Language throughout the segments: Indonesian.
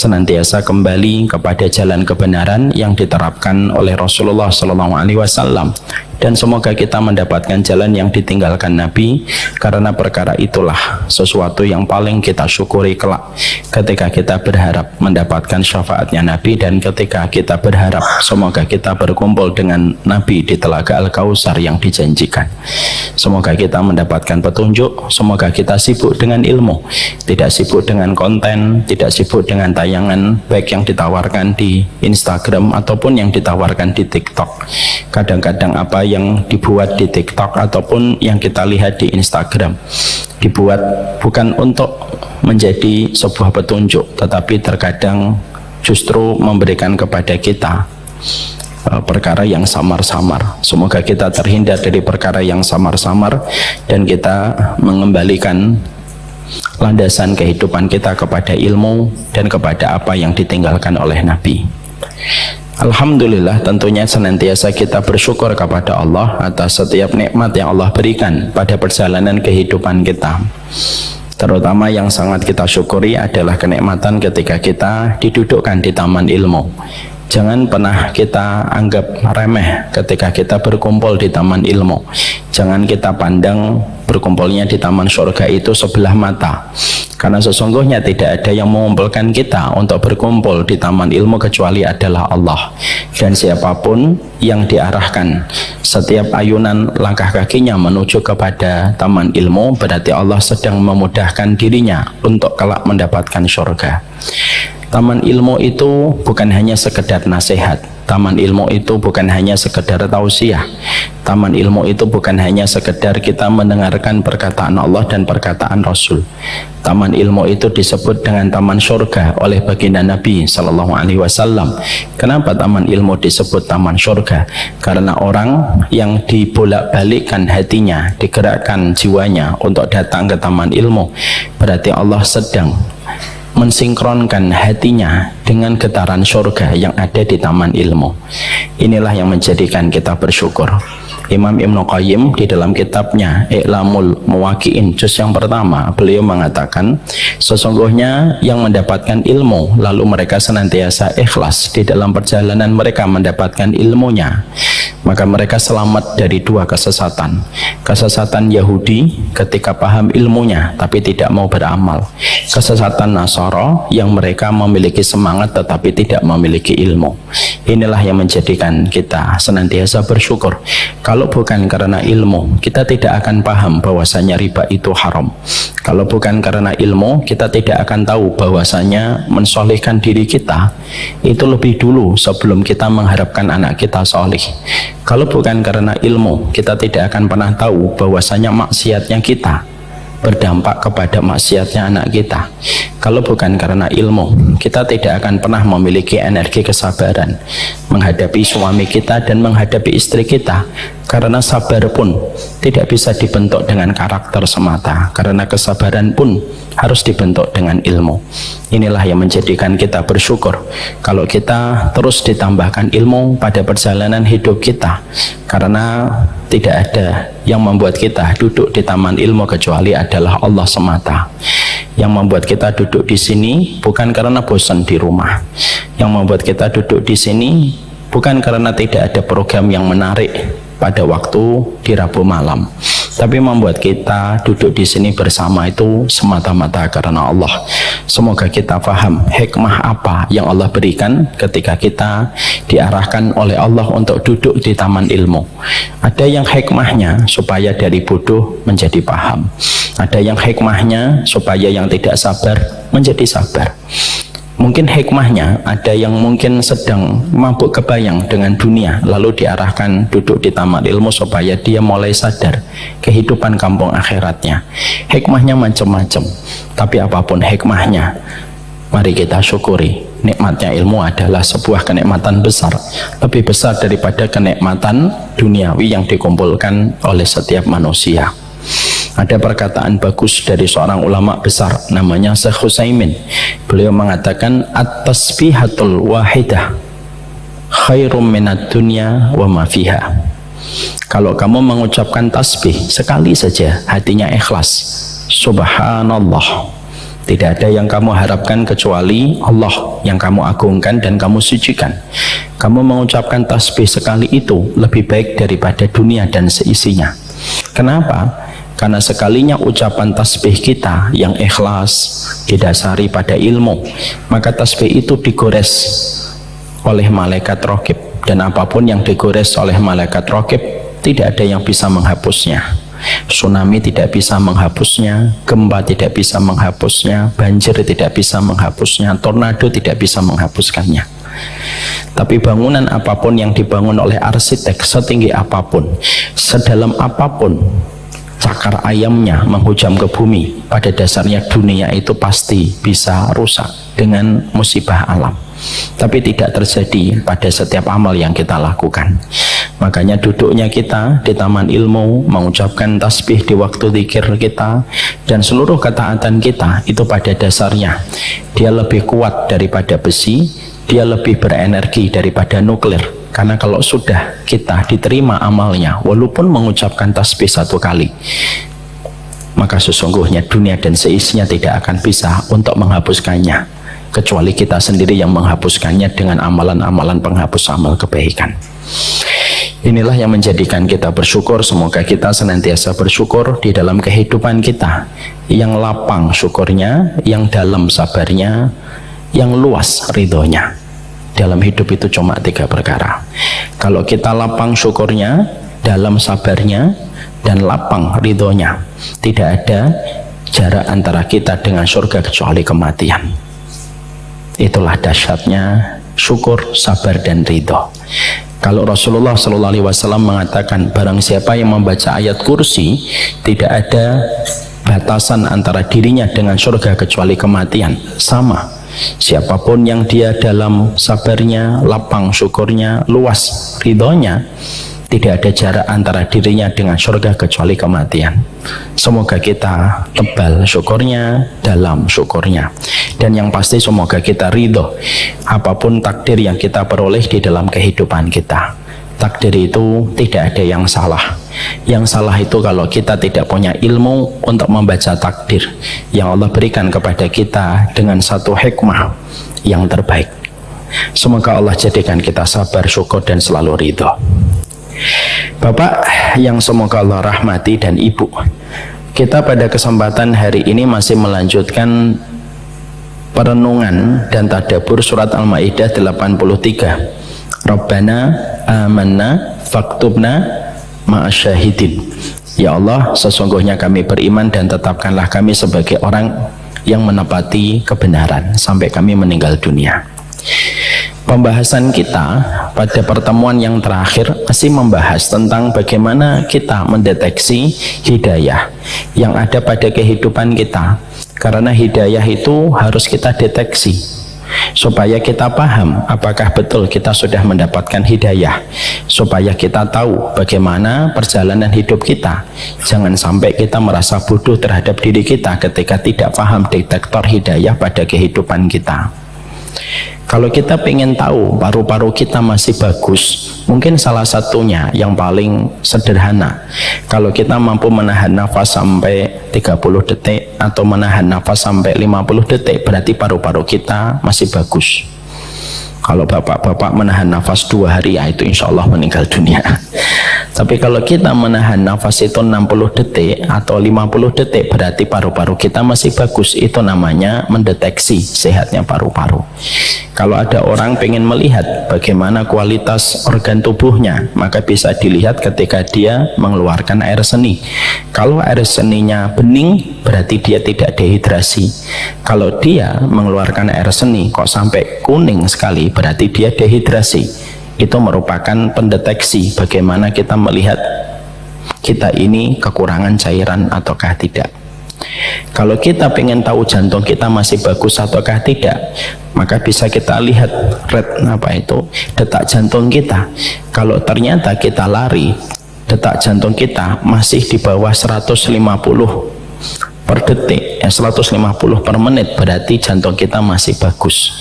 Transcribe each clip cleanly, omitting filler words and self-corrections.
senantiasa kembali kepada jalan kebenaran yang diterapkan oleh Rasulullah SAW, dan semoga kita mendapatkan jalan yang ditinggalkan Nabi, karena perkara itulah sesuatu yang paling kita syukuri kelak ketika kita berharap mendapatkan syafaatnya Nabi, dan ketika kita berharap semoga kita berkumpul dengan Nabi di Telaga Al-Kautsar yang dijanjikan. Semoga kita mendapatkan petunjuk, semoga kita sibuk dengan ilmu, tidak sibuk dengan konten, tidak sibuk dengan tayangan baik yang ditawarkan di Instagram ataupun yang ditawarkan di TikTok. Kadang-kadang apa yang dibuat di TikTok ataupun yang kita lihat di Instagram dibuat bukan untuk menjadi sebuah petunjuk, tetapi terkadang justru memberikan kepada kita perkara yang samar-samar. Semoga kita terhindar dari perkara yang samar-samar dan kita mengembalikan landasan kehidupan kita kepada ilmu dan kepada apa yang ditinggalkan oleh Nabi. Alhamdulillah, tentunya senantiasa kita bersyukur kepada Allah atas setiap nikmat yang Allah berikan pada perjalanan kehidupan kita. Terutama yang sangat kita syukuri adalah kenikmatan ketika kita didudukkan di taman ilmu. Jangan pernah kita anggap remeh ketika kita berkumpul di taman ilmu. Jangan kita pandang berkumpulnya di taman surga itu sebelah mata, karena sesungguhnya tidak ada yang mengumpulkan kita untuk berkumpul di taman ilmu kecuali adalah Allah. Dan siapapun yang diarahkan setiap ayunan langkah kakinya menuju kepada taman ilmu, berarti Allah sedang memudahkan dirinya untuk kelak mendapatkan surga. Taman ilmu itu bukan hanya sekedar nasihat. Taman ilmu itu bukan hanya sekedar tausiah. Taman ilmu itu bukan hanya sekedar kita mendengarkan perkataan Allah dan perkataan Rasul. Taman ilmu itu disebut dengan taman surga oleh baginda Nabi SAW. Kenapa taman ilmu disebut taman surga? Karena orang yang dibolak-balikkan hatinya, digerakkan jiwanya untuk datang ke taman ilmu, berarti Allah sedang mensinkronkan hatinya dengan getaran surga yang ada di taman ilmu. Inilah yang menjadikan kita bersyukur. Imam Ibnu Qayyim di dalam kitabnya I'lamul Muwaqqi'in juz yang pertama, beliau mengatakan sesungguhnya yang mendapatkan ilmu lalu mereka senantiasa ikhlas di dalam perjalanan mereka mendapatkan ilmunya, maka mereka selamat dari dua kesesatan. Kesesatan Yahudi ketika paham ilmunya tapi tidak mau beramal. Kesesatan Nasara yang mereka memiliki semangat tetapi tidak memiliki ilmu. Inilah yang menjadikan kita senantiasa bersyukur. Kalau bukan karena ilmu, kita tidak akan paham bahwasanya riba itu haram. Kalau bukan karena ilmu, kita tidak akan tahu bahwasanya mensolihkan diri kita itu lebih dulu sebelum kita mengharapkan anak kita solih. Kalau bukan karena ilmu, kita tidak akan pernah tahu bahwasanya maksiatnya kita berdampak kepada maksiatnya anak kita. Kalau bukan karena ilmu, kita tidak akan pernah memiliki energi kesabaran menghadapi suami kita dan menghadapi istri kita, karena sabar pun tidak bisa dibentuk dengan karakter semata, karena kesabaran pun harus dibentuk dengan ilmu. Inilah yang menjadikan kita bersyukur kalau kita terus ditambahkan ilmu pada perjalanan hidup kita, karena tidak ada yang membuat kita duduk di taman ilmu kecuali adalah Allah semata. Yang membuat kita duduk di sini bukan karena bosan di rumah. Yang membuat kita duduk di sini bukan karena tidak ada program yang menarik pada waktu di Rabu malam, tapi membuat kita duduk di sini bersama itu semata-mata karena Allah. Semoga kita paham hikmah apa yang Allah berikan ketika kita diarahkan oleh Allah untuk duduk di taman ilmu. Ada yang hikmahnya supaya dari bodoh menjadi paham. Ada yang hikmahnya supaya yang tidak sabar menjadi sabar. Mungkin hikmahnya ada yang mungkin sedang mabuk kebayang dengan dunia, lalu diarahkan duduk di taman ilmu supaya dia mulai sadar kehidupan kampung akhiratnya. Hikmahnya macam-macam, tapi apapun hikmahnya, mari kita syukuri. Nikmatnya ilmu adalah sebuah kenikmatan besar, lebih besar daripada kenikmatan duniawi yang dikumpulkan oleh setiap manusia. Ada perkataan bagus dari seorang ulama besar namanya Syekh Utsaimin. Beliau mengatakan at-tasbihatul wahidah khairum minad dunya wa ma fiha. Kalau kamu mengucapkan tasbih sekali saja, hatinya ikhlas, subhanallah, Tidak ada yang kamu harapkan kecuali Allah yang kamu agungkan dan kamu sucikan. Kamu mengucapkan tasbih sekali itu lebih baik daripada dunia dan seisinya. Kenapa? Karena sekalinya ucapan tasbih kita yang ikhlas didasari pada ilmu, maka tasbih itu digores oleh malaikat raqib, dan apapun yang digores oleh malaikat raqib tidak ada yang bisa menghapusnya. Tsunami tidak bisa menghapusnya, gempa tidak bisa menghapusnya, banjir tidak bisa menghapusnya, tornado tidak bisa menghapuskannya. Tapi bangunan apapun yang dibangun oleh arsitek, setinggi apapun, sedalam apapun cakar ayamnya menghujam ke bumi, pada dasarnya dunia itu pasti bisa rusak dengan musibah alam. Tapi tidak terjadi pada setiap amal yang kita lakukan. Makanya duduknya kita di taman ilmu, mengucapkan tasbih di waktu zikir kita, dan seluruh ketaatan kita itu pada dasarnya dia lebih kuat daripada besi, dia lebih berenergi daripada nuklir. Karena kalau sudah kita diterima amalnya, walaupun mengucapkan tasbih 1 kali, maka sesungguhnya dunia dan seisinya tidak akan bisa untuk menghapuskannya, kecuali kita sendiri yang menghapuskannya dengan amalan-amalan penghapus amal kebaikan. Inilah yang menjadikan kita bersyukur. Semoga kita senantiasa bersyukur di dalam kehidupan kita, yang lapang syukurnya, yang dalam sabarnya, yang luas ridhonya. Dalam hidup itu cuma 3 perkara. Kalau kita lapang syukurnya, dalam sabarnya, dan lapang ridhonya, tidak ada jarak antara kita dengan surga kecuali kematian. Itulah dahsyatnya syukur, sabar, dan ridho. Kalau Rasulullah SAW mengatakan, barang siapa yang membaca ayat kursi, tidak ada batasan antara dirinya dengan surga kecuali kematian. Sama, siapapun yang dia dalam sabarnya, lapang syukurnya, luas ridhonya, tidak ada jarak antara dirinya dengan surga kecuali kematian. Semoga kita tebal syukurnya, dalam syukurnya, dan yang pasti semoga kita ridho apapun takdir yang kita peroleh di dalam kehidupan kita. Takdir itu tidak ada yang salah. Yang salah itu kalau kita tidak punya ilmu untuk membaca takdir yang Allah berikan kepada kita dengan satu hikmah yang terbaik. Semoga Allah jadikan kita sabar, syukur, dan selalu ridho. Bapak yang semoga Allah rahmati dan Ibu, kita pada kesempatan hari ini masih melanjutkan perenungan dan tadabbur surat Al-Maidah 83. Rabbana amanna faktubna ma'asyahidin. Ya Allah, sesungguhnya kami beriman dan tetapkanlah kami sebagai orang yang menepati kebenaran sampai kami meninggal dunia. Pembahasan kita pada pertemuan yang terakhir masih membahas tentang bagaimana kita mendeteksi hidayah yang ada pada kehidupan kita. Karena hidayah itu harus kita deteksi supaya kita paham apakah betul kita sudah mendapatkan hidayah, supaya kita tahu bagaimana perjalanan hidup kita. Jangan sampai kita merasa bodoh terhadap diri kita ketika tidak paham detektor hidayah pada kehidupan kita. Kalau kita pengen tahu paru-paru kita masih bagus, mungkin salah satunya yang paling sederhana, kalau kita mampu menahan nafas sampai 30 detik atau menahan nafas sampai 50 detik, berarti paru-paru kita masih bagus. Kalau bapak-bapak menahan nafas 2 hari, ya itu insya Allah meninggal dunia. Tapi kalau kita menahan nafas itu 60 detik atau 50 detik, berarti paru-paru kita masih bagus. Itu namanya mendeteksi sehatnya paru-paru. Kalau ada orang pengen melihat bagaimana kualitas organ tubuhnya, maka bisa dilihat ketika dia mengeluarkan air seni. Kalau air seninya bening, berarti dia tidak dehidrasi. Kalau dia mengeluarkan air seni kok sampai kuning sekali, berarti dia dehidrasi. Itu merupakan pendeteksi bagaimana kita melihat kita ini kekurangan cairan ataukah tidak. Kalau kita pengen tahu jantung kita masih bagus ataukah tidak, maka bisa kita lihat detak jantung kita. Kalau ternyata kita lari, detak jantung kita masih di bawah 150 per detik, 150 per menit, berarti jantung kita masih bagus.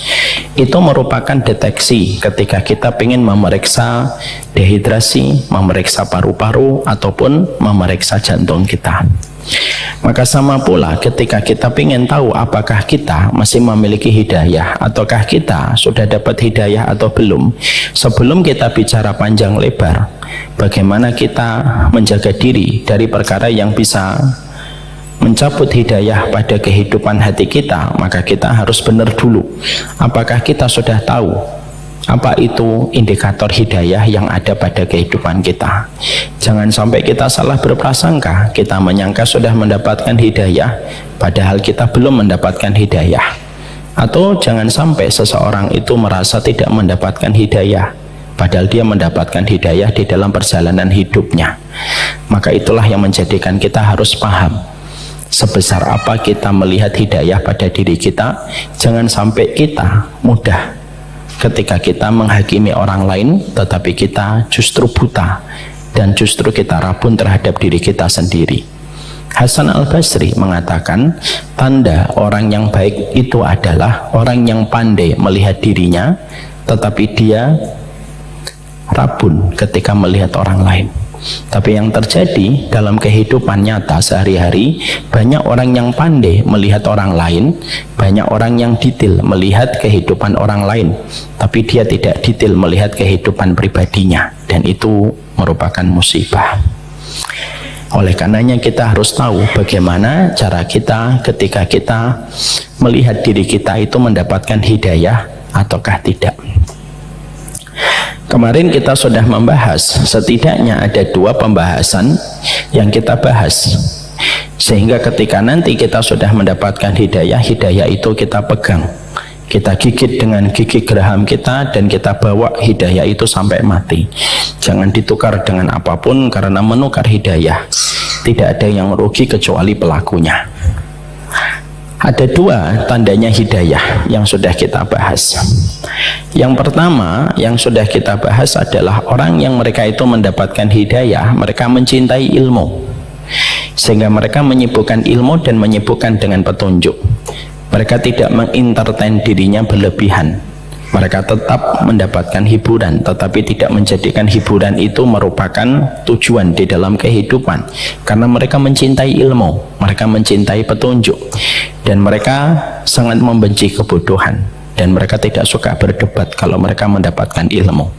Itu merupakan deteksi ketika kita ingin memeriksa dehidrasi, memeriksa paru-paru, ataupun memeriksa jantung kita. Maka sama pula ketika kita ingin tahu apakah kita masih memiliki hidayah ataukah kita sudah dapat hidayah atau belum, sebelum kita bicara panjang lebar bagaimana kita menjaga diri dari perkara yang bisa mencabut hidayah pada kehidupan hati kita, maka kita harus benar dulu apakah kita sudah tahu apa itu indikator hidayah yang ada pada kehidupan kita. Jangan sampai kita salah berprasangka, kita menyangka sudah mendapatkan hidayah padahal kita belum mendapatkan hidayah. Atau jangan sampai seseorang itu merasa tidak mendapatkan hidayah padahal dia mendapatkan hidayah di dalam perjalanan hidupnya. Maka itulah yang menjadikan kita harus paham sebesar apa kita melihat hidayah pada diri kita. Jangan sampai kita mudah ketika kita menghakimi orang lain tetapi kita justru buta dan justru kita rabun terhadap diri kita sendiri. Hasan al-Basri mengatakan tanda orang yang baik itu adalah orang yang pandai melihat dirinya tetapi dia rabun ketika melihat orang lain. Tapi yang terjadi dalam kehidupan nyata sehari-hari, banyak orang yang pandai melihat orang lain, banyak orang yang detail melihat kehidupan orang lain, tapi dia tidak detail melihat kehidupan pribadinya, dan itu merupakan musibah. Oleh karenanya kita harus tahu bagaimana cara kita ketika kita melihat diri kita itu mendapatkan hidayah ataukah tidak. Kemarin kita sudah membahas, setidaknya ada 2 pembahasan yang kita bahas, sehingga ketika nanti kita sudah mendapatkan hidayah, hidayah itu kita pegang, kita gigit dengan gigi geraham kita, dan kita bawa hidayah itu sampai mati. Jangan ditukar dengan apapun, karena menukar hidayah tidak ada yang rugi kecuali pelakunya. Ada 2 tandanya hidayah yang sudah kita bahas. Yang pertama yang sudah kita bahas adalah orang yang mereka itu mendapatkan hidayah, mereka mencintai ilmu, sehingga mereka menyibukkan ilmu dan menyibukkan dengan petunjuk. Mereka tidak mengintertain dirinya berlebihan. Mereka tetap mendapatkan hiburan, tetapi tidak menjadikan hiburan itu merupakan tujuan di dalam kehidupan, karena mereka mencintai ilmu, mereka mencintai petunjuk, dan mereka sangat membenci kebodohan, dan mereka tidak suka berdebat kalau mereka mendapatkan ilmu.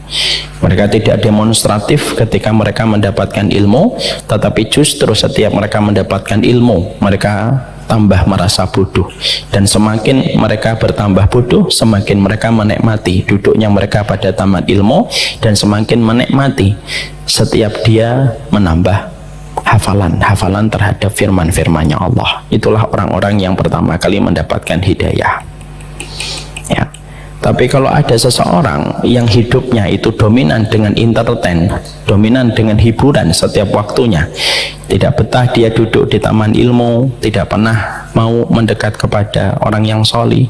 Mereka tidak demonstratif ketika mereka mendapatkan ilmu, tetapi justru setiap mereka mendapatkan ilmu, mereka tambah merasa bodoh, dan semakin mereka bertambah bodoh, semakin mereka menikmati duduknya mereka pada taman ilmu, dan semakin menikmati setiap dia menambah hafalan terhadap firman-firmannya Allah. Itulah orang-orang yang pertama kali mendapatkan hidayah, ya. Tapi kalau ada seseorang yang hidupnya itu dominan dengan entertain, dominan dengan hiburan setiap waktunya, tidak betah dia duduk di taman ilmu, tidak pernah mau mendekat kepada orang yang sholih,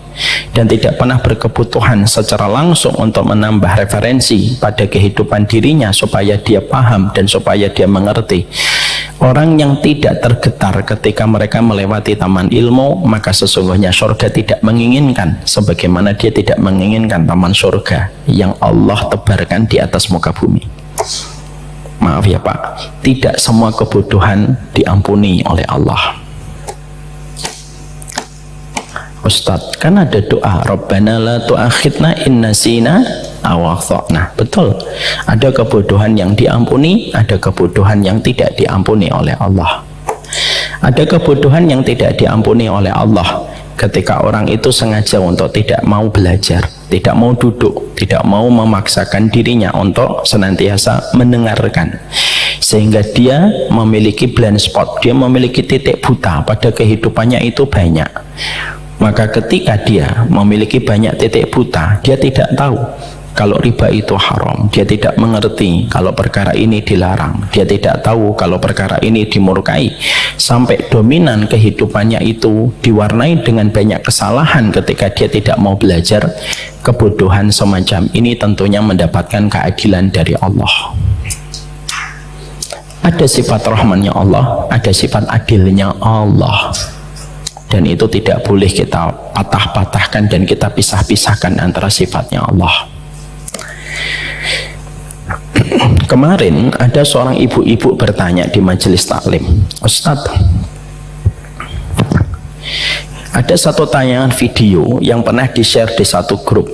dan tidak pernah berkebutuhan secara langsung untuk menambah referensi pada kehidupan dirinya supaya dia paham dan supaya dia mengerti. Orang yang tidak tergetar ketika mereka melewati taman ilmu, maka sesungguhnya surga tidak menginginkan, sebagaimana dia tidak menginginkan taman surga yang Allah tebarkan di atas muka bumi. Maaf ya Pak, tidak semua kebodohan diampuni oleh Allah. Ustadz, kan ada doa Rabbana la tu'akhidna in nasina aw akhtana. Betul, ada kebodohan yang diampuni, ada kebodohan yang tidak diampuni oleh Allah. Ada kebodohan yang tidak diampuni oleh Allah ketika orang itu sengaja untuk tidak mau belajar, tidak mau duduk, tidak mau memaksakan dirinya untuk senantiasa mendengarkan, sehingga dia memiliki blind spot, dia memiliki titik buta pada kehidupannya itu banyak. Maka ketika dia memiliki banyak titik buta, dia tidak tahu kalau riba itu haram, dia tidak mengerti kalau perkara ini dilarang, dia tidak tahu kalau perkara ini dimurkai, sampai dominan kehidupannya itu diwarnai dengan banyak kesalahan ketika dia tidak mau belajar. Kebodohan semacam ini tentunya mendapatkan keadilan dari Allah. Ada sifat rahmannya Allah, ada sifat adilnya Allah, dan itu tidak boleh kita patah-patahkan dan kita pisah-pisahkan antara sifatnya Allah. Kemarin ada seorang ibu-ibu bertanya di majelis taklim, Ustadz, Ada satu tayangan video yang pernah di-share di satu grup.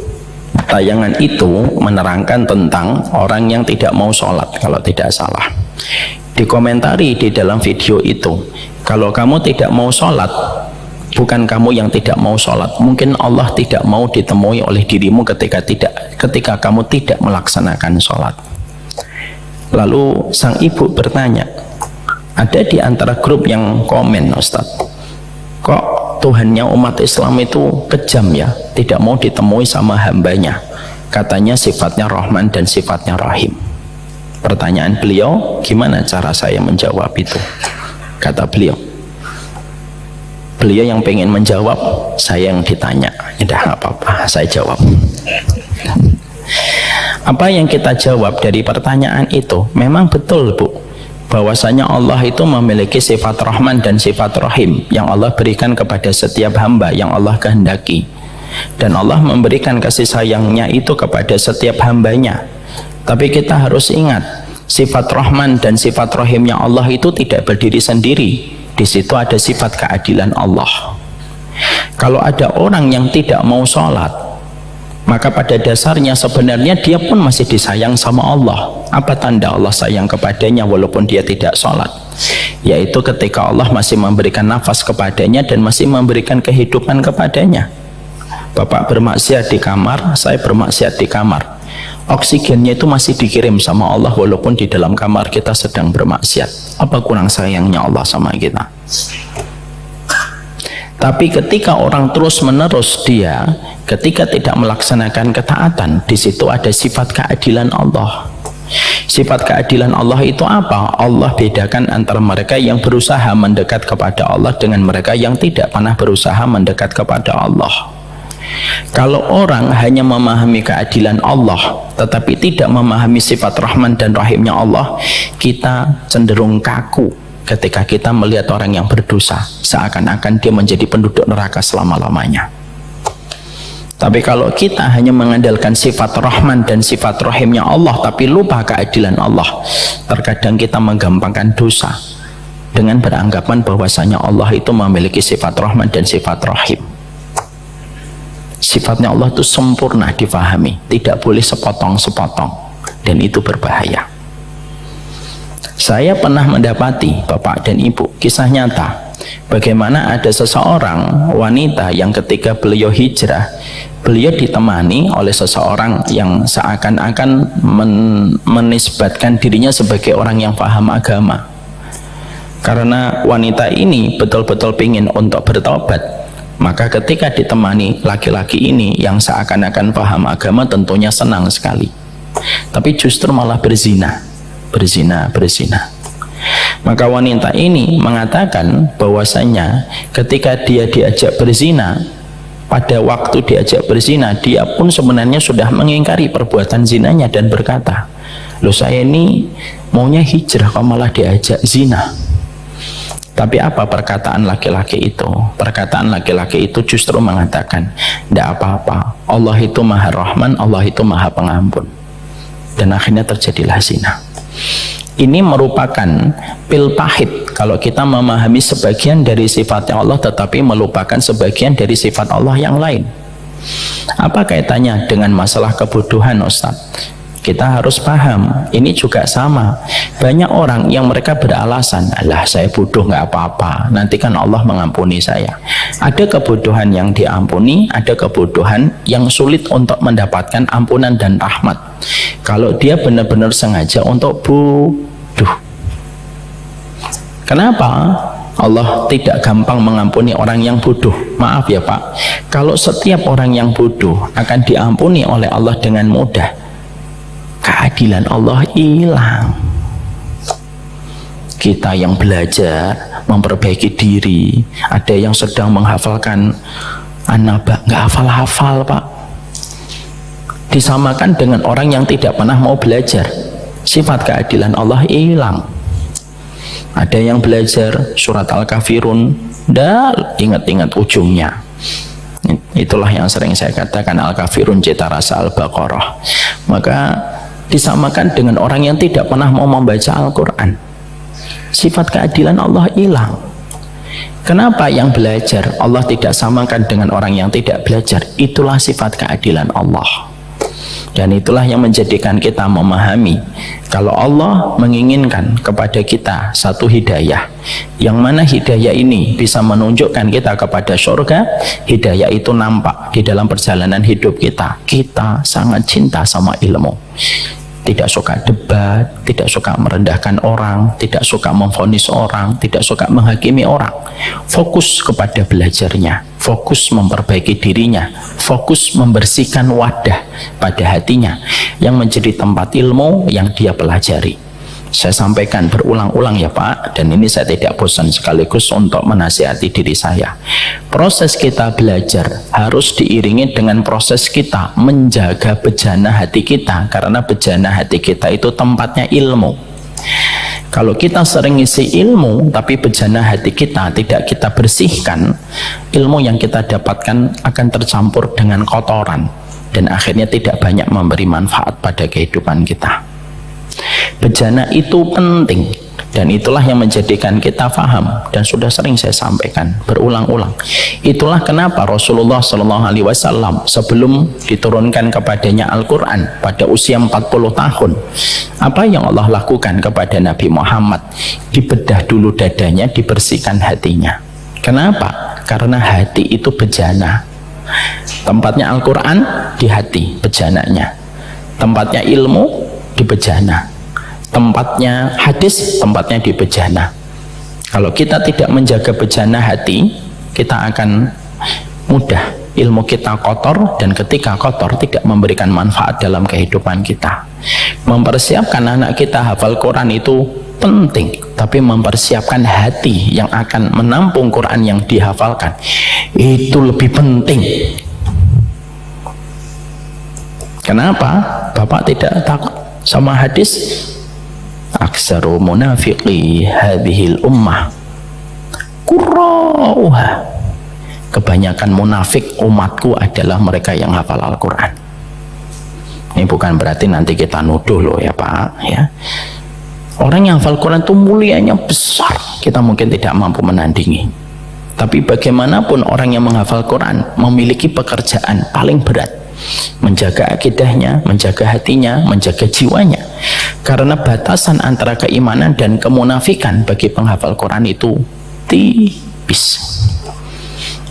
Tayangan itu menerangkan tentang orang yang tidak mau sholat, kalau tidak salah. Dikomentari di dalam video itu, kalau kamu tidak mau sholat, bukan kamu yang tidak mau sholat, mungkin Allah tidak mau ditemui oleh dirimu ketika kamu tidak melaksanakan sholat. Lalu sang ibu bertanya, ada di antara grup yang komen, Ustaz, kok Tuhannya umat Islam itu kejam ya, tidak mau ditemui sama hambanya, katanya sifatnya Rahman dan sifatnya Rahim. Pertanyaan beliau, gimana cara saya menjawab itu? Kata beliau yang pengen menjawab, saya yang ditanya. Tidak apa-apa, saya jawab. Apa yang kita jawab dari pertanyaan itu memang betul, Bu, bahwasanya Allah itu memiliki sifat Rahman dan sifat Rahim yang Allah berikan kepada setiap hamba yang Allah kehendaki, dan Allah memberikan kasih sayangnya itu kepada setiap hambanya. Tapi kita harus ingat, sifat Rahman dan sifat Rahimnya Allah itu tidak berdiri sendiri. Di situ ada sifat keadilan Allah. Kalau ada orang yang tidak mau sholat, maka pada dasarnya sebenarnya dia pun masih disayang sama Allah. Apa tanda Allah sayang kepadanya walaupun dia tidak sholat? Yaitu ketika Allah masih memberikan nafas kepadanya dan masih memberikan kehidupan kepadanya. Bapak bermaksiat di kamar, saya bermaksiat di kamar, oksigennya itu masih dikirim sama Allah walaupun di dalam kamar kita sedang bermaksiat. Apa kurang sayangnya Allah sama kita? Tapi ketika orang terus menerus dia, ketika tidak melaksanakan ketaatan, di situ ada sifat keadilan Allah. Sifat keadilan Allah itu apa? Allah bedakan antara mereka yang berusaha mendekat kepada Allah dengan mereka yang tidak pernah berusaha mendekat kepada Allah. Kalau orang hanya memahami keadilan Allah tetapi tidak memahami sifat Rahman dan Rahimnya Allah, kita cenderung kaku ketika kita melihat orang yang berdosa, seakan-akan dia menjadi penduduk neraka selama-lamanya. Tapi kalau kita hanya mengandalkan sifat Rahman dan sifat Rahimnya Allah tapi lupa keadilan Allah, terkadang kita menggampangkan dosa dengan beranggapan bahwasanya Allah itu memiliki sifat Rahman dan sifat Rahim. Sifatnya Allah itu sempurna difahami, tidak boleh sepotong-sepotong, dan itu berbahaya. Saya pernah mendapati, Bapak dan Ibu, kisah nyata bagaimana ada seseorang wanita yang ketika beliau hijrah, beliau ditemani oleh seseorang yang seakan-akan menisbatkan dirinya sebagai orang yang paham agama. Karena wanita ini betul-betul ingin untuk bertobat, maka ketika ditemani laki-laki ini yang seakan-akan paham agama, tentunya senang sekali. Tapi justru malah berzina. Maka wanita ini mengatakan bahwasanya ketika dia diajak berzina, pada waktu diajak berzina, dia pun sebenarnya sudah mengingkari perbuatan zinanya dan berkata, loh, saya ini maunya hijrah kok malah diajak zina. Tapi apa perkataan laki-laki itu? Perkataan laki-laki itu justru mengatakan, tidak apa-apa, Allah itu maha Rahman, Allah itu maha pengampun. Dan akhirnya terjadilah zina. Ini merupakan pil pahit kalau kita memahami sebagian dari sifatnya Allah tetapi melupakan sebagian dari sifat Allah yang lain. Apa kaitannya dengan masalah kebodohan, Ustaz? Kita harus paham, ini juga sama. Banyak orang yang mereka beralasan, alah saya bodoh nggak apa-apa, nanti kan Allah mengampuni saya. Ada kebodohan yang diampuni, ada kebodohan yang sulit untuk mendapatkan ampunan dan rahmat. Kalau dia benar-benar sengaja untuk bodoh. Kenapa Allah tidak gampang mengampuni orang yang bodoh? Maaf ya Pak, kalau setiap orang yang bodoh akan diampuni oleh Allah dengan mudah, keadilan Allah hilang. Kita yang belajar memperbaiki diri, ada yang sedang menghafalkan An-Naba, nggak hafal-hafal Pak, disamakan dengan orang yang tidak pernah mau belajar, sifat keadilan Allah hilang. Ada yang belajar surat Al-Kafirun, dah ingat-ingat ujungnya. Itulah yang sering saya katakan, Al-Kafirun cita rasa Al-Baqarah. Maka disamakan dengan orang yang tidak pernah mau membaca Al-Quran, sifat keadilan Allah hilang. Kenapa yang belajar Allah tidak samakan dengan orang yang tidak belajar? Itulah sifat keadilan Allah. Dan itulah yang menjadikan kita memahami kalau Allah menginginkan kepada kita satu hidayah, yang mana hidayah ini bisa menunjukkan kita kepada surga. Hidayah itu nampak di dalam perjalanan hidup kita. Kita sangat cinta sama ilmu, tidak suka debat, tidak suka merendahkan orang, tidak suka memvonis orang, tidak suka menghakimi orang. Fokus kepada belajarnya, fokus memperbaiki dirinya, fokus membersihkan wadah pada hatinya yang menjadi tempat ilmu yang dia pelajari. Saya sampaikan berulang-ulang ya Pak, dan ini saya tidak bosan sekaligus untuk menasihati diri saya. Proses kita belajar harus diiringi dengan proses kita menjaga bejana hati kita, karena bejana hati kita itu tempatnya ilmu. Kalau kita sering isi ilmu tapi bejana hati kita tidak kita bersihkan, ilmu yang kita dapatkan akan tercampur dengan kotoran dan akhirnya tidak banyak memberi manfaat pada kehidupan kita. Bejana itu penting, dan itulah yang menjadikan kita faham, dan sudah sering saya sampaikan berulang-ulang. Itulah kenapa Rasulullah SAW sebelum diturunkan kepadanya Al-Quran pada usia 40 tahun, apa yang Allah lakukan kepada Nabi Muhammad? Dibedah dulu dadanya, dibersihkan hatinya. Kenapa? Karena hati itu bejana. Tempatnya Al-Quran di hati, bejananya. Tempatnya ilmu di bejana. Tempatnya hadis, tempatnya di bejana. Kalau kita tidak menjaga bejana hati, kita akan mudah ilmu kita kotor, dan ketika kotor tidak memberikan manfaat dalam kehidupan kita. Mempersiapkan anak kita hafal Quran itu penting, tapi mempersiapkan hati yang akan menampung Quran yang dihafalkan itu lebih penting. Kenapa? Bapak tidak takut sama hadis? Aksaru munafiqi hadhil ummah qurra'uha. Kebanyakan munafik umatku adalah mereka yang hafal Al-Quran. Ini bukan berarti nanti kita nuduh loh ya Pak ya. Orang yang hafal Quran itu mulianya besar, kita mungkin tidak mampu menandingi. Tapi bagaimanapun orang yang menghafal Quran memiliki pekerjaan paling berat, menjaga akidahnya, menjaga hatinya, menjaga jiwanya. Karena batasan antara keimanan dan kemunafikan bagi penghafal Quran itu tipis.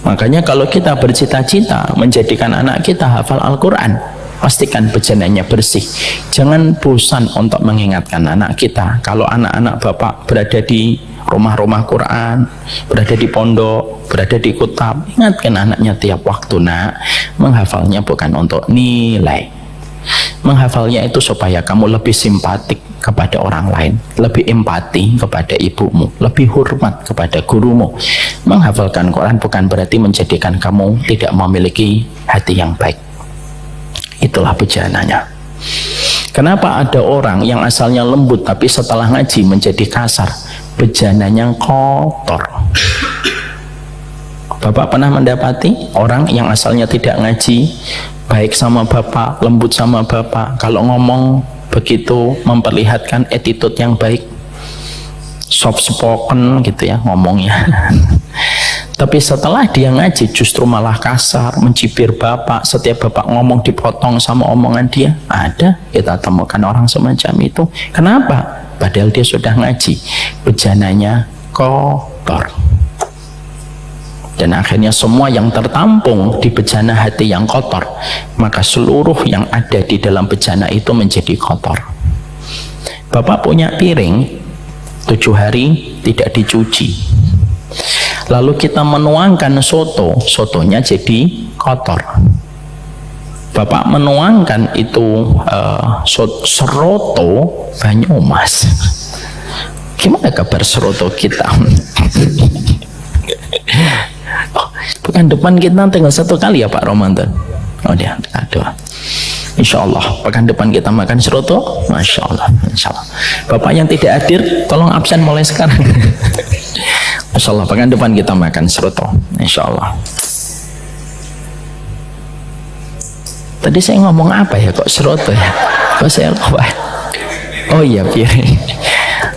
Makanya kalau kita bercita-cita menjadikan anak kita hafal Al-Quran, pastikan bejananya bersih. Jangan bosan untuk mengingatkan anak kita. Kalau anak-anak Bapak berada di rumah-rumah Quran, berada di pondok, berada di kutab, ingatkan anaknya tiap waktu, nak, menghafalnya bukan untuk nilai. Menghafalnya itu supaya kamu lebih simpatik kepada orang lain, lebih empati kepada ibumu, lebih hormat kepada gurumu. Menghafalkan Quran bukan berarti menjadikan kamu tidak memiliki hati yang baik. Itulah bejananya. Kenapa ada orang yang asalnya lembut tapi setelah ngaji menjadi kasar? Bejananya kotor. Bapak pernah mendapati orang yang asalnya tidak ngaji, baik sama Bapak, lembut sama Bapak, kalau ngomong begitu memperlihatkan attitude yang baik, soft spoken gitu ya ngomongnya. Tapi setelah dia ngaji justru malah kasar, mencibir Bapak. Setiap Bapak ngomong dipotong sama omongan dia. Ada, kita temukan orang semacam itu. Kenapa? Padahal dia sudah ngaji, bejananya kotor. Dan akhirnya semua yang tertampung di bejana hati yang kotor, maka seluruh yang ada di dalam bejana itu menjadi kotor. Bapak punya piring 7 hari tidak dicuci, lalu kita menuangkan soto, sotonya jadi kotor. Bapak menuangkan itu seroto Banyumas. Gimana kabar seroto kita? Bukan depan kita tinggal 1 kali ya Pak Romanton. Oh dia, aduh. Insya Allah pekan depan kita makan seroto. Masya Allah, Insya Allah. Bapak yang tidak hadir tolong absen mulai sekarang. Masya Allah pekan depan kita makan seroto, Insya Allah. Tadi saya ngomong apa ya kok seroto ya? Kok saya lupa? Oh iya piring.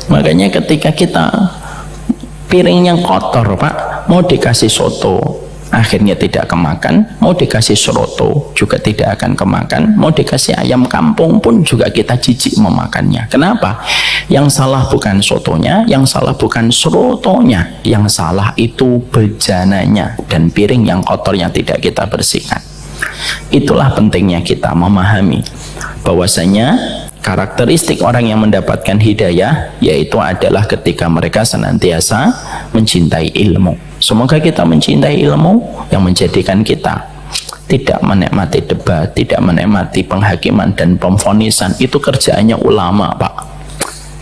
Makanya ketika kita piringnya kotor Pak, Mau dikasih soto akhirnya tidak kemakan, mau dikasih seroto juga tidak akan kemakan, mau dikasih ayam kampung pun juga kita jijik memakannya. Kenapa? Yang salah bukan sotonya, yang salah bukan serotonya, yang salah itu bejananya dan piring yang kotor yang tidak kita bersihkan. Itulah pentingnya kita memahami bahwasanya karakteristik orang yang mendapatkan hidayah yaitu adalah ketika mereka senantiasa mencintai ilmu. Semoga kita mencintai ilmu yang menjadikan kita tidak menikmati debat, tidak menikmati penghakiman dan pemvonisan. Itu kerjaannya ulama, Pak.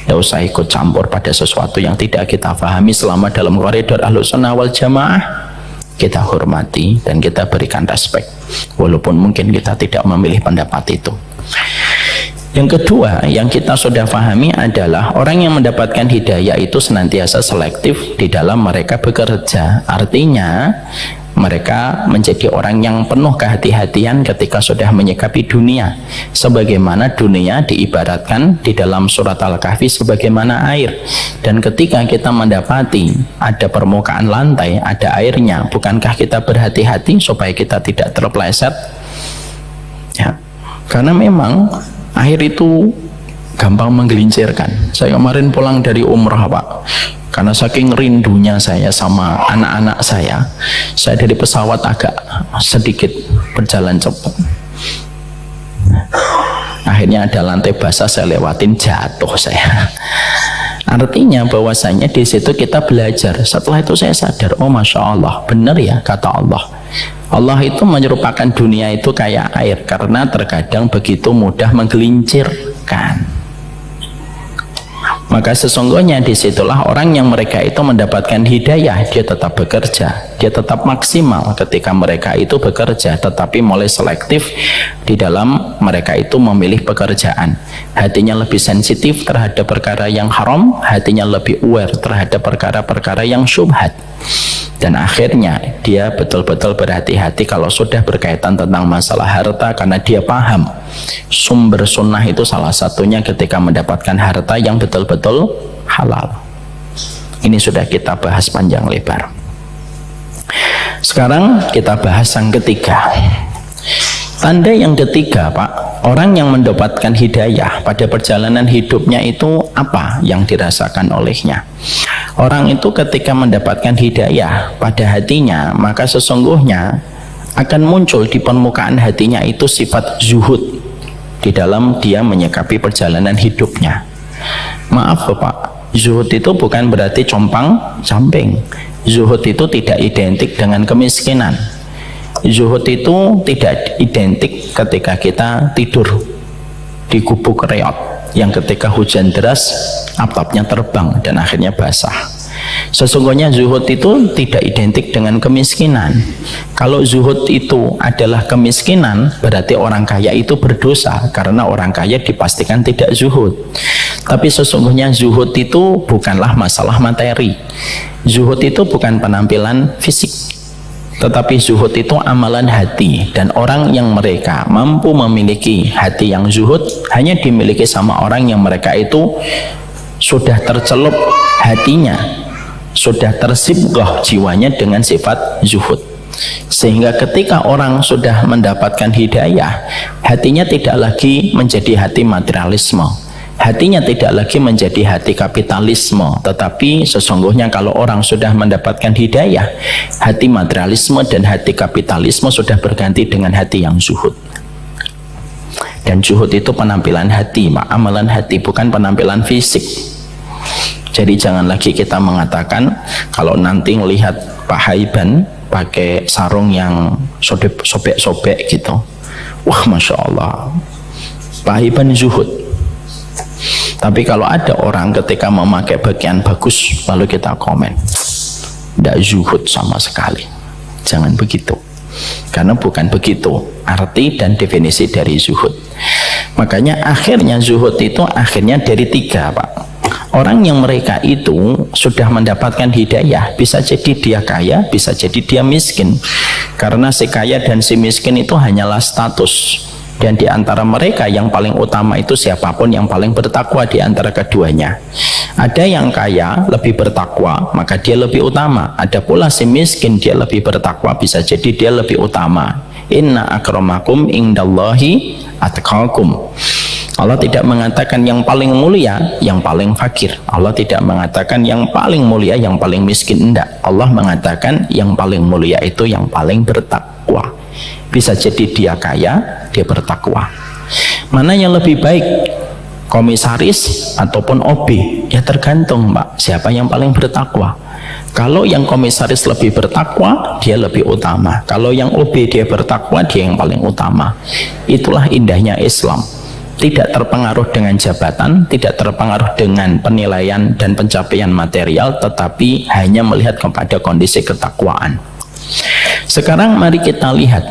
Tidak usah ikut campur pada sesuatu yang tidak kita pahami. Selama dalam koridor Ahlussunnah wal Jamaah kita hormati dan kita berikan respek, walaupun mungkin kita tidak memilih pendapat itu. Yang kedua yang kita sudah pahami adalah orang yang mendapatkan hidayah itu senantiasa selektif di dalam mereka bekerja. Artinya mereka menjadi orang yang penuh kehati-hatian ketika sudah menyikapi dunia, sebagaimana dunia diibaratkan di dalam surat Al-Kahfi sebagaimana air. Dan ketika kita mendapati ada permukaan lantai, ada airnya, bukankah kita berhati-hati supaya kita tidak terpeleset? Ya, karena memang air itu gampang menggelincirkan. Saya kemarin pulang dari umrah, Pak, karena saking rindunya saya sama anak-anak saya dari pesawat agak sedikit berjalan cepat. Akhirnya ada lantai basah, saya lewatin, jatuh saya. Artinya bahwasanya di situ kita belajar. Setelah itu saya sadar, oh masya Allah, benar ya kata Allah. Allah itu menyerupakan dunia itu kayak air karena terkadang begitu mudah menggelincirkan. Maka sesungguhnya disitulah orang yang mereka itu mendapatkan hidayah, dia tetap bekerja, dia tetap maksimal ketika mereka itu bekerja, tetapi mulai selektif di dalam mereka itu memilih pekerjaan. Hatinya lebih sensitif terhadap perkara yang haram, hatinya lebih aware terhadap perkara-perkara yang syubhat. Dan akhirnya dia betul-betul berhati-hati kalau sudah berkaitan tentang masalah harta, karena dia paham sumber sunnah itu salah satunya ketika mendapatkan harta yang betul-betul halal. Ini sudah kita bahas panjang lebar. Sekarang kita bahas yang ketiga. Tanda yang ketiga, Pak, orang yang mendapatkan hidayah pada perjalanan hidupnya itu apa yang dirasakan olehnya? Orang itu ketika mendapatkan hidayah pada hatinya, maka sesungguhnya akan muncul di permukaan hatinya itu sifat zuhud di dalam dia menyikapi perjalanan hidupnya. Maaf Bapak, zuhud itu bukan berarti compang-camping. Zuhud itu tidak identik dengan kemiskinan. Zuhud itu tidak identik ketika kita tidur di gubuk reot yang ketika hujan deras atapnya terbang dan akhirnya basah. Sesungguhnya zuhud itu tidak identik dengan kemiskinan. Kalau zuhud itu adalah kemiskinan, berarti orang kaya itu berdosa, karena orang kaya dipastikan tidak zuhud. Tapi sesungguhnya zuhud itu bukanlah masalah materi. Zuhud itu bukan penampilan fisik, tetapi zuhud itu amalan hati. Dan orang yang mereka mampu memiliki hati yang zuhud hanya dimiliki sama orang yang mereka itu sudah tercelup hatinya, sudah tersibghah jiwanya dengan sifat zuhud. Sehingga ketika orang sudah mendapatkan hidayah, hatinya tidak lagi menjadi hati materialisme, hatinya tidak lagi menjadi hati kapitalisme. Tetapi sesungguhnya kalau orang sudah mendapatkan hidayah, hati materialisme dan hati kapitalisme sudah berganti dengan hati yang zuhud. Dan zuhud itu penampilan hati, amalan hati, bukan penampilan fisik. Jadi jangan lagi kita mengatakan kalau nanti melihat Pak Haiban pakai sarung yang sobek-sobek gitu, wah masya Allah, Pak Haiban zuhud. Tapi kalau ada orang ketika memakai pakaian bagus lalu kita komen, tidak zuhud sama sekali. Jangan begitu, karena bukan begitu arti dan definisi dari zuhud. Makanya akhirnya zuhud itu akhirnya dari tiga, Pak. Orang yang mereka itu sudah mendapatkan hidayah, bisa jadi dia kaya, bisa jadi dia miskin. Karena si kaya dan si miskin itu hanyalah status. Dan di antara mereka yang paling utama itu siapapun yang paling bertakwa di antara keduanya. Ada yang kaya lebih bertakwa, maka dia lebih utama. Ada pula si miskin, dia lebih bertakwa, bisa jadi dia lebih utama. Inna akramakum indallahi atqakum. Allah tidak mengatakan yang paling mulia yang paling fakir. Allah tidak mengatakan yang paling mulia yang paling miskin. Tidak. Allah mengatakan yang paling mulia itu yang paling bertakwa. Bisa jadi dia kaya, dia bertakwa. Mana yang lebih baik, komisaris ataupun OB? Ya tergantung, Pak, siapa yang paling bertakwa. Kalau yang komisaris lebih bertakwa, dia lebih utama. Kalau yang OB dia bertakwa, dia yang paling utama. Itulah indahnya Islam. Tidak terpengaruh dengan jabatan, tidak terpengaruh dengan penilaian dan pencapaian material, tetapi hanya melihat kepada kondisi ketakwaan. Sekarang mari kita lihat,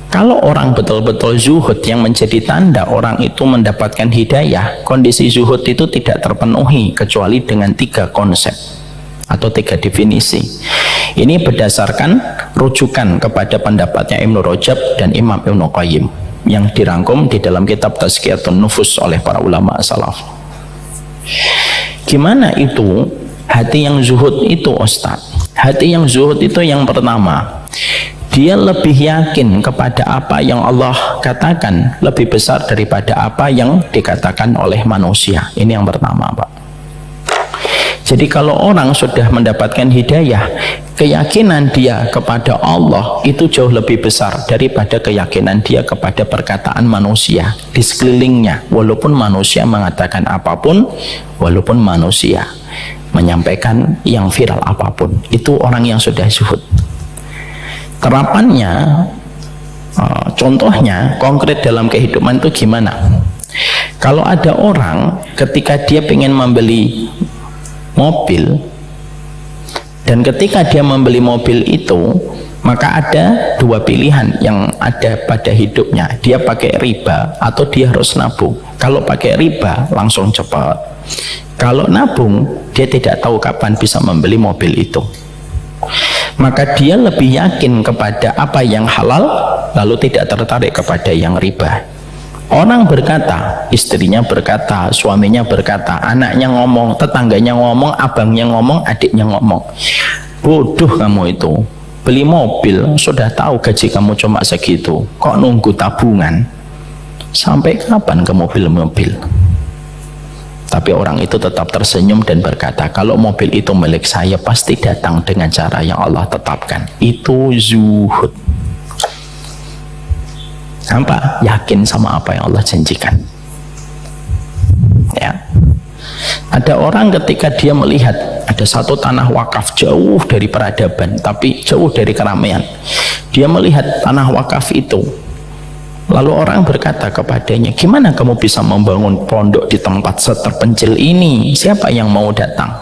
kalau orang betul-betul zuhud, yang menjadi tanda orang itu mendapatkan hidayah, kondisi zuhud itu tidak terpenuhi kecuali dengan 3 konsep atau 3 definisi. Ini berdasarkan rujukan kepada pendapatnya Ibnu Rajab dan Imam Ibnu Qayyim yang dirangkum di dalam kitab Tazkiyatun Nufus oleh para ulama salaf. Gimana itu hati yang zuhud itu, Ustaz? Hati yang zuhud itu yang pertama, dia lebih yakin kepada apa yang Allah katakan lebih besar daripada apa yang dikatakan oleh manusia. Ini yang pertama, Pak. Jadi kalau orang sudah mendapatkan hidayah, keyakinan dia kepada Allah itu jauh lebih besar daripada keyakinan dia kepada perkataan manusia di sekelilingnya. Walaupun manusia mengatakan apapun, walaupun manusia menyampaikan yang viral apapun, itu orang yang sudah zuhud. Terapannya, contohnya konkret dalam kehidupan itu gimana? Kalau ada orang ketika dia ingin membeli mobil, dan ketika dia membeli mobil itu, maka ada 2 pilihan yang ada pada hidupnya. Dia pakai riba atau dia harus nabung. Kalau pakai riba langsung cepat, kalau nabung dia tidak tahu kapan bisa membeli mobil itu. Maka dia lebih yakin kepada apa yang halal, lalu tidak tertarik kepada yang riba. Orang berkata, istrinya berkata, suaminya berkata, anaknya ngomong, tetangganya ngomong, abangnya ngomong, adiknya ngomong, bodoh kamu itu, beli mobil sudah tahu gaji kamu cuma segitu, kok nunggu tabungan? Sampai kapan ke mobil-mobil? Tapi orang itu tetap tersenyum dan berkata, kalau mobil itu milik saya pasti datang dengan cara yang Allah tetapkan. Itu zuhud. Nampak? Yakin sama apa yang Allah janjikan. Ya. Ada orang ketika dia melihat ada satu tanah wakaf jauh dari peradaban, tapi jauh dari keramaian, dia melihat tanah wakaf itu, lalu orang berkata kepadanya, gimana kamu bisa membangun pondok di tempat seterpencil ini? Siapa yang mau datang?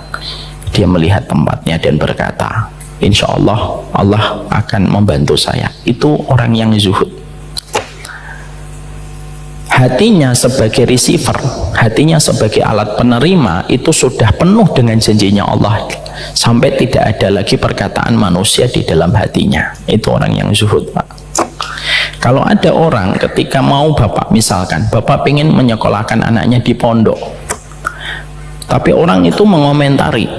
Dia melihat tempatnya dan berkata, insya Allah Allah akan membantu saya. Itu orang yang zuhud. Hatinya sebagai receiver, hatinya sebagai alat penerima itu sudah penuh dengan janjinya Allah, sampai tidak ada lagi perkataan manusia di dalam hatinya. Itu orang yang zuhud, Pak. Kalau ada orang ketika mau bapak, misalkan bapak ingin menyekolahkan anaknya di pondok, tapi orang itu mengomentari,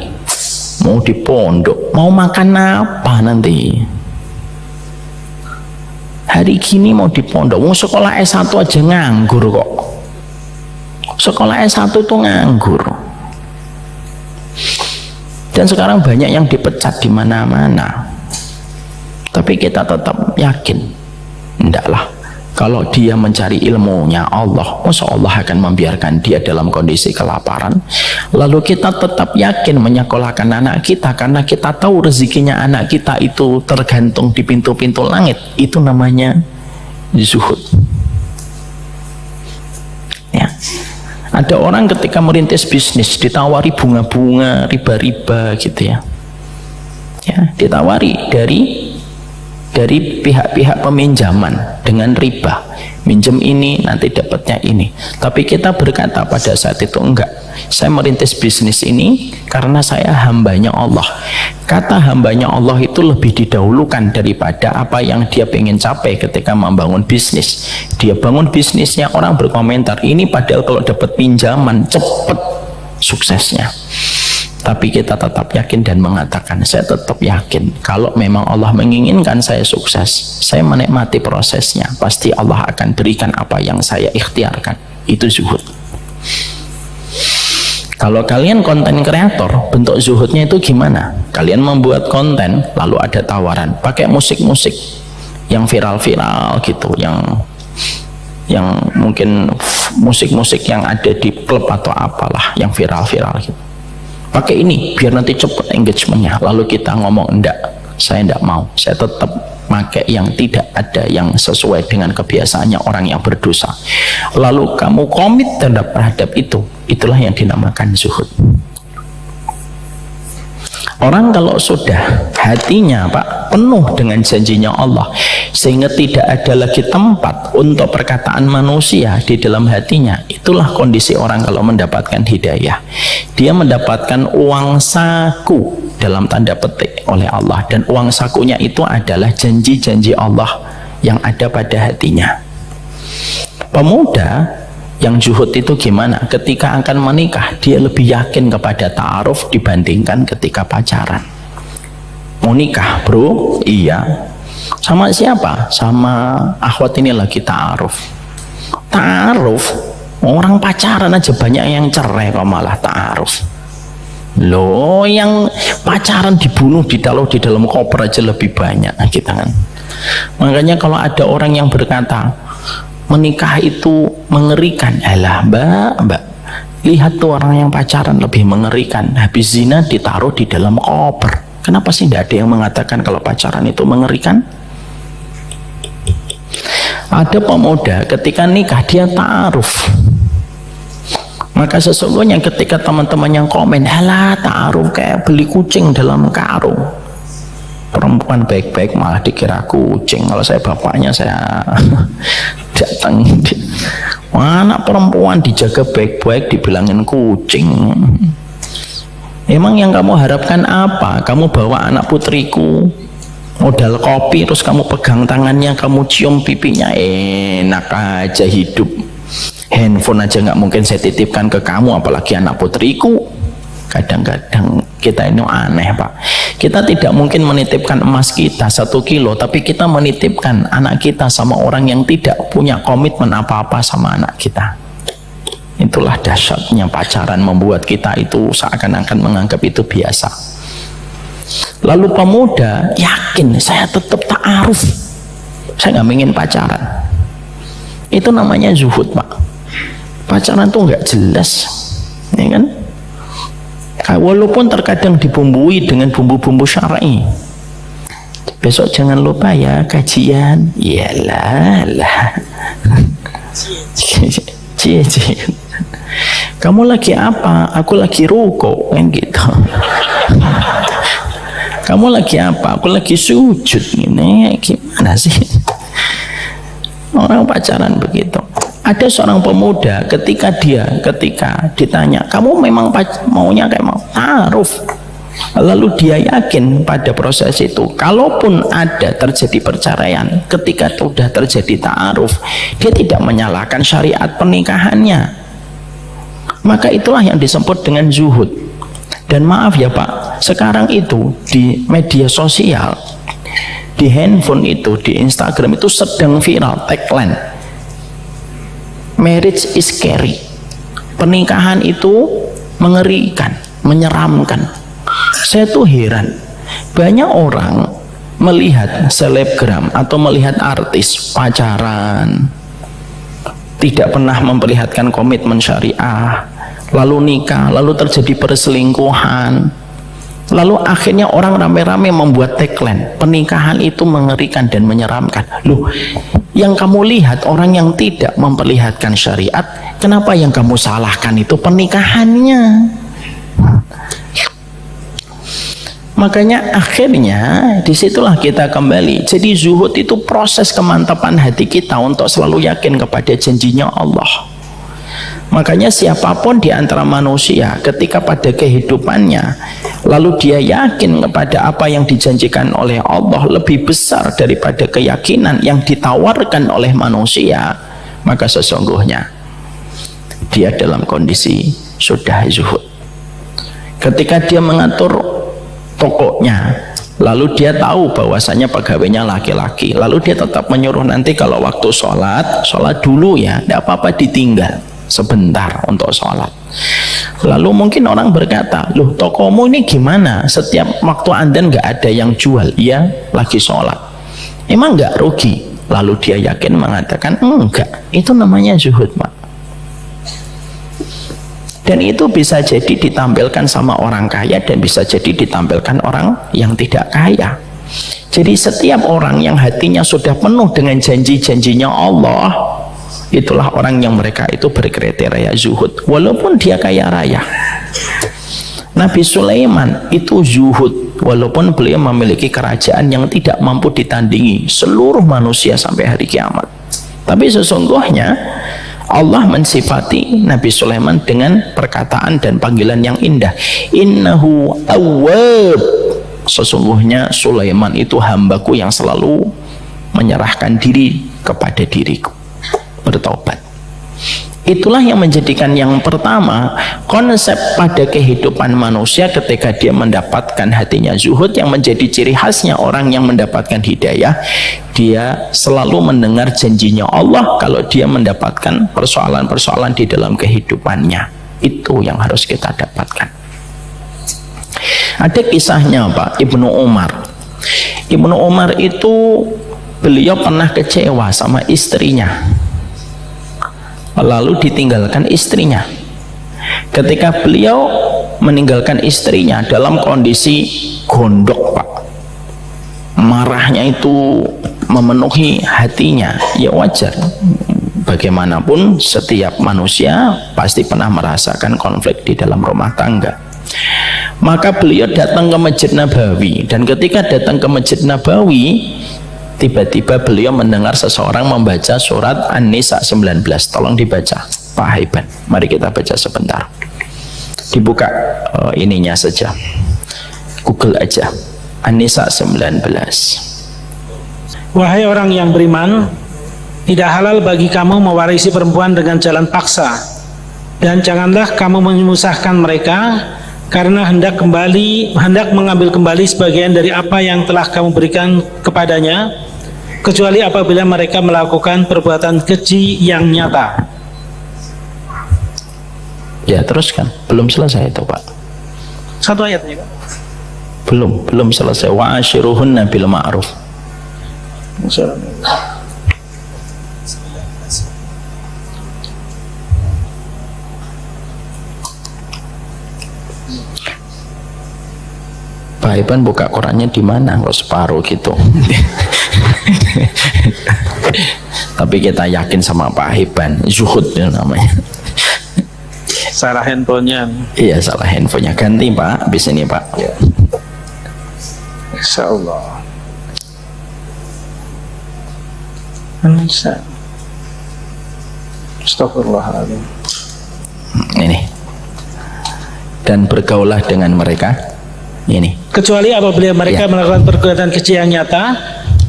mau di pondok, mau makan apa nanti? Hari gini mau di pondok, mau sekolah S1 aja nganggur kok. Sekolah S1 itu nganggur. Dan sekarang banyak yang dipecat di mana-mana. Tapi kita tetap yakin, ndaklah, kalau dia mencari ilmunya Allah, masa Allah akan membiarkan dia dalam kondisi kelaparan? Lalu kita tetap yakin menyekolahkan anak kita karena kita tahu rezekinya anak kita itu tergantung di pintu-pintu langit. Itu namanya zuhud. Ya. Ada orang ketika merintis bisnis ditawari bunga-bunga, riba-riba gitu ya. Ya, ditawari dari pihak-pihak peminjaman dengan riba, minjem ini nanti dapatnya ini. Tapi kita berkata pada saat itu, enggak, saya merintis bisnis ini karena saya hambanya Allah. Kata hambanya Allah itu lebih didahulukan daripada apa yang dia pengen capai ketika membangun bisnis. Dia bangun bisnisnya, orang berkomentar, ini padahal kalau dapat pinjaman cepet suksesnya. tapi kita tetap yakin dan mengatakan, saya tetap yakin kalau memang Allah menginginkan saya sukses, saya menikmati prosesnya, pasti Allah akan berikan apa yang saya ikhtiarkan. Itu zuhud. Kalau kalian konten kreator, bentuk zuhudnya itu gimana? Kalian membuat konten, lalu ada tawaran pakai musik-musik yang viral-viral gitu, yang mungkin musik-musik yang ada di klub atau apalah yang viral-viral gitu. Pakai ini biar nanti cepat engagementnya. Lalu kita ngomong, enggak, saya enggak mau, saya tetap pakai yang tidak ada, yang sesuai dengan kebiasaannya orang yang berdosa. Lalu kamu komit terhadap itu, itulah yang dinamakan zuhud. Orang kalau sudah hatinya penuh dengan janjinya Allah, sehingga tidak ada lagi tempat untuk perkataan manusia di dalam hatinya, itulah kondisi orang kalau mendapatkan hidayah. Dia mendapatkan uang saku dalam tanda petik oleh Allah, dan uang sakunya itu adalah janji-janji Allah yang ada pada hatinya. Pemuda yang zuhud itu gimana? Ketika akan menikah, dia lebih yakin kepada ta'aruf dibandingkan ketika pacaran. Mau nikah bro? Iya. Sama siapa? Sama akhwat ini lagi ta'aruf. Ta'aruf? Orang pacaran aja banyak yang cerai kok malah ta'aruf. Loh, yang pacaran dibunuh, ditaruh di dalam koper aja lebih banyak kita kan. Makanya kalau ada orang yang berkata menikah itu mengerikan, alah mbak, lihat tuh orang yang pacaran lebih mengerikan, habis zina ditaruh di dalam koper. Kenapa sih tidak ada yang mengatakan kalau pacaran itu mengerikan? Ada pemuda ketika nikah dia ta'aruf, maka sesungguhnya ketika teman-teman yang komen, alah ta'aruf kayak beli kucing dalam karung, perempuan baik-baik malah dikira kucing. Kalau saya bapaknya, saya datang, anak perempuan dijaga baik-baik dibilangin kucing. Emang yang kamu harapkan apa? Kamu bawa anak putriku modal kopi, terus kamu pegang tangannya, kamu cium pipinya, enak aja hidup. Handphone aja nggak mungkin saya titipkan ke kamu, apalagi anak putriku. Kadang-kadang kita ini aneh Pak, kita tidak mungkin menitipkan emas kita 1 kilo, tapi kita menitipkan anak kita sama orang yang tidak punya komitmen apa-apa sama anak kita. Itulah dahsyatnya pacaran, membuat kita itu seakan-akan menganggap itu biasa. Lalu pemuda yakin, saya tetap ta'aruf, saya nggak ingin pacaran. Itu namanya zuhud Pak. Pacaran tuh nggak jelas, ya kan? Walaupun terkadang dibumbui dengan bumbu-bumbu syar'i. Besok jangan lupa ya kajian. Iyalah lah. Cie. Kamu lagi apa? Aku lagi ruko, kan gitu. Kamu lagi apa? Aku lagi sujud. Ini gimana sih? Orang pacaran begitu. Ada seorang pemuda ketika ditanya, kamu memang maunya kayak mau ta'aruf, lalu dia yakin pada proses itu, kalaupun ada terjadi perceraian, ketika sudah terjadi ta'aruf, dia tidak menyalahkan syariat pernikahannya. Maka itulah yang disebut dengan zuhud. Dan maaf ya Pak, sekarang itu di media sosial, di handphone itu, di Instagram itu sedang viral tagline, marriage is scary. Pernikahan itu mengerikan, menyeramkan. Saya tuh heran, banyak orang melihat selebgram atau melihat artis pacaran, tidak pernah memperlihatkan komitmen syariah, lalu nikah, lalu terjadi perselingkuhan, lalu akhirnya orang rame-rame membuat tagline, pernikahan itu mengerikan dan menyeramkan. Loh, yang kamu lihat orang yang tidak memperlihatkan syariat, kenapa yang kamu salahkan itu pernikahannya? Makanya akhirnya disitulah kita kembali. Jadi zuhud itu proses kemantapan hati kita untuk selalu yakin kepada janjinya Allah. Makanya siapapun di antara manusia ketika pada kehidupannya lalu dia yakin kepada apa yang dijanjikan oleh Allah lebih besar daripada keyakinan yang ditawarkan oleh manusia, maka sesungguhnya dia dalam kondisi sudah zuhud. Ketika dia mengatur tokonya, lalu dia tahu bahwasanya pegawainya laki-laki, lalu dia tetap menyuruh nanti kalau waktu sholat dulu ya, tidak apa-apa ditinggal sebentar untuk sholat. Lalu mungkin orang berkata, loh tokomu ini gimana? Setiap waktu Anda nggak ada yang jual, ya lagi sholat. Emang nggak rugi? Lalu dia yakin mengatakan, enggak, itu namanya zuhud, Pak. Dan itu bisa jadi ditampilkan sama orang kaya dan bisa jadi ditampilkan orang yang tidak kaya. Jadi setiap orang yang hatinya sudah penuh dengan janji-janjinya Allah, itulah orang yang mereka itu berkriteria zuhud, walaupun dia kaya raya. Nabi Sulaiman itu zuhud, walaupun beliau memiliki kerajaan yang tidak mampu ditandingi seluruh manusia sampai hari kiamat. Tapi sesungguhnya Allah mensifati Nabi Sulaiman dengan perkataan dan panggilan yang indah, innahu awwab. Sesungguhnya Sulaiman itu hambaku yang selalu menyerahkan diri kepada diriku, bertobat. Itulah yang menjadikan yang pertama konsep pada kehidupan manusia ketika dia mendapatkan hatinya zuhud, yang menjadi ciri khasnya orang yang mendapatkan hidayah, dia selalu mendengar janjinya Allah kalau dia mendapatkan persoalan-persoalan di dalam kehidupannya. Itu yang harus kita dapatkan. Ada kisahnya Pak, Ibnu Umar. Ibnu Umar itu beliau pernah kecewa sama istrinya, lalu ditinggalkan istrinya. Ketika beliau meninggalkan istrinya dalam kondisi gondok Pak, marahnya itu memenuhi hatinya, ya wajar, bagaimanapun setiap manusia pasti pernah merasakan konflik di dalam rumah tangga. Maka beliau datang ke Masjid Nabawi, dan ketika datang ke Masjid Nabawi, tiba-tiba beliau mendengar seseorang membaca surat An-Nisa 19. Tolong dibaca Pak Haiban, mari kita baca sebentar. Dibuka ininya saja, Google aja, An-Nisa 19. Wahai orang yang beriman, tidak halal bagi kamu mewarisi perempuan dengan jalan paksa, dan janganlah kamu menyusahkan mereka karena hendak mengambil kembali sebagian dari apa yang telah kamu berikan kepadanya, kecuali apabila mereka melakukan perbuatan keji yang nyata. Ya teruskan, belum selesai itu Pak. Satu ayatnya kan? Belum selesai. Wa ashiruhunna bil ma'ruf. Pak Iban buka Qurannya di mana? Kok separuh gitu? Tapi kita yakin sama Pak Iban, zuhud itu namanya. Salah handphonenya. Iya, salah handphonenya. Ganti Pak, habis ini Pak. Ya. Insyaallah. Astagfirullahaladzim. Ini. Dan bergaulah dengan mereka. Ini. Kecuali apabila mereka melakukan perbuatan keji yang nyata,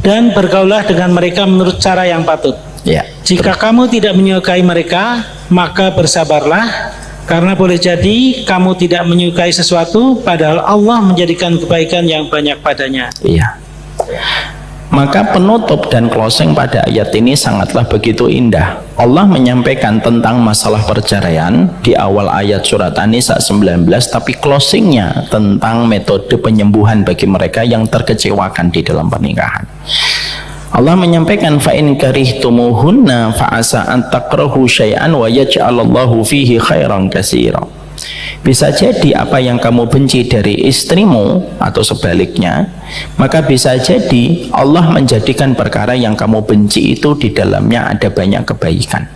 dan bergaulah dengan mereka menurut cara yang patut. Ya. Jika kamu tidak menyukai mereka, maka bersabarlah, karena boleh jadi kamu tidak menyukai sesuatu padahal Allah menjadikan kebaikan yang banyak padanya. Iya. Maka penutup dan closing pada ayat ini sangatlah begitu indah. Allah menyampaikan tentang masalah perceraian di awal ayat surat An-Nisa 19, tapi closingnya tentang metode penyembuhan bagi mereka yang terkecewakan di dalam pernikahan. Allah menyampaikan, fa in karihtumuhunna fa asa an takrahu syai'an wa yaj'alallahu fihi khairan katsira. Bisa jadi apa yang kamu benci dari istrimu atau sebaliknya, maka bisa jadi Allah menjadikan perkara yang kamu benci itu di dalamnya ada banyak kebaikan.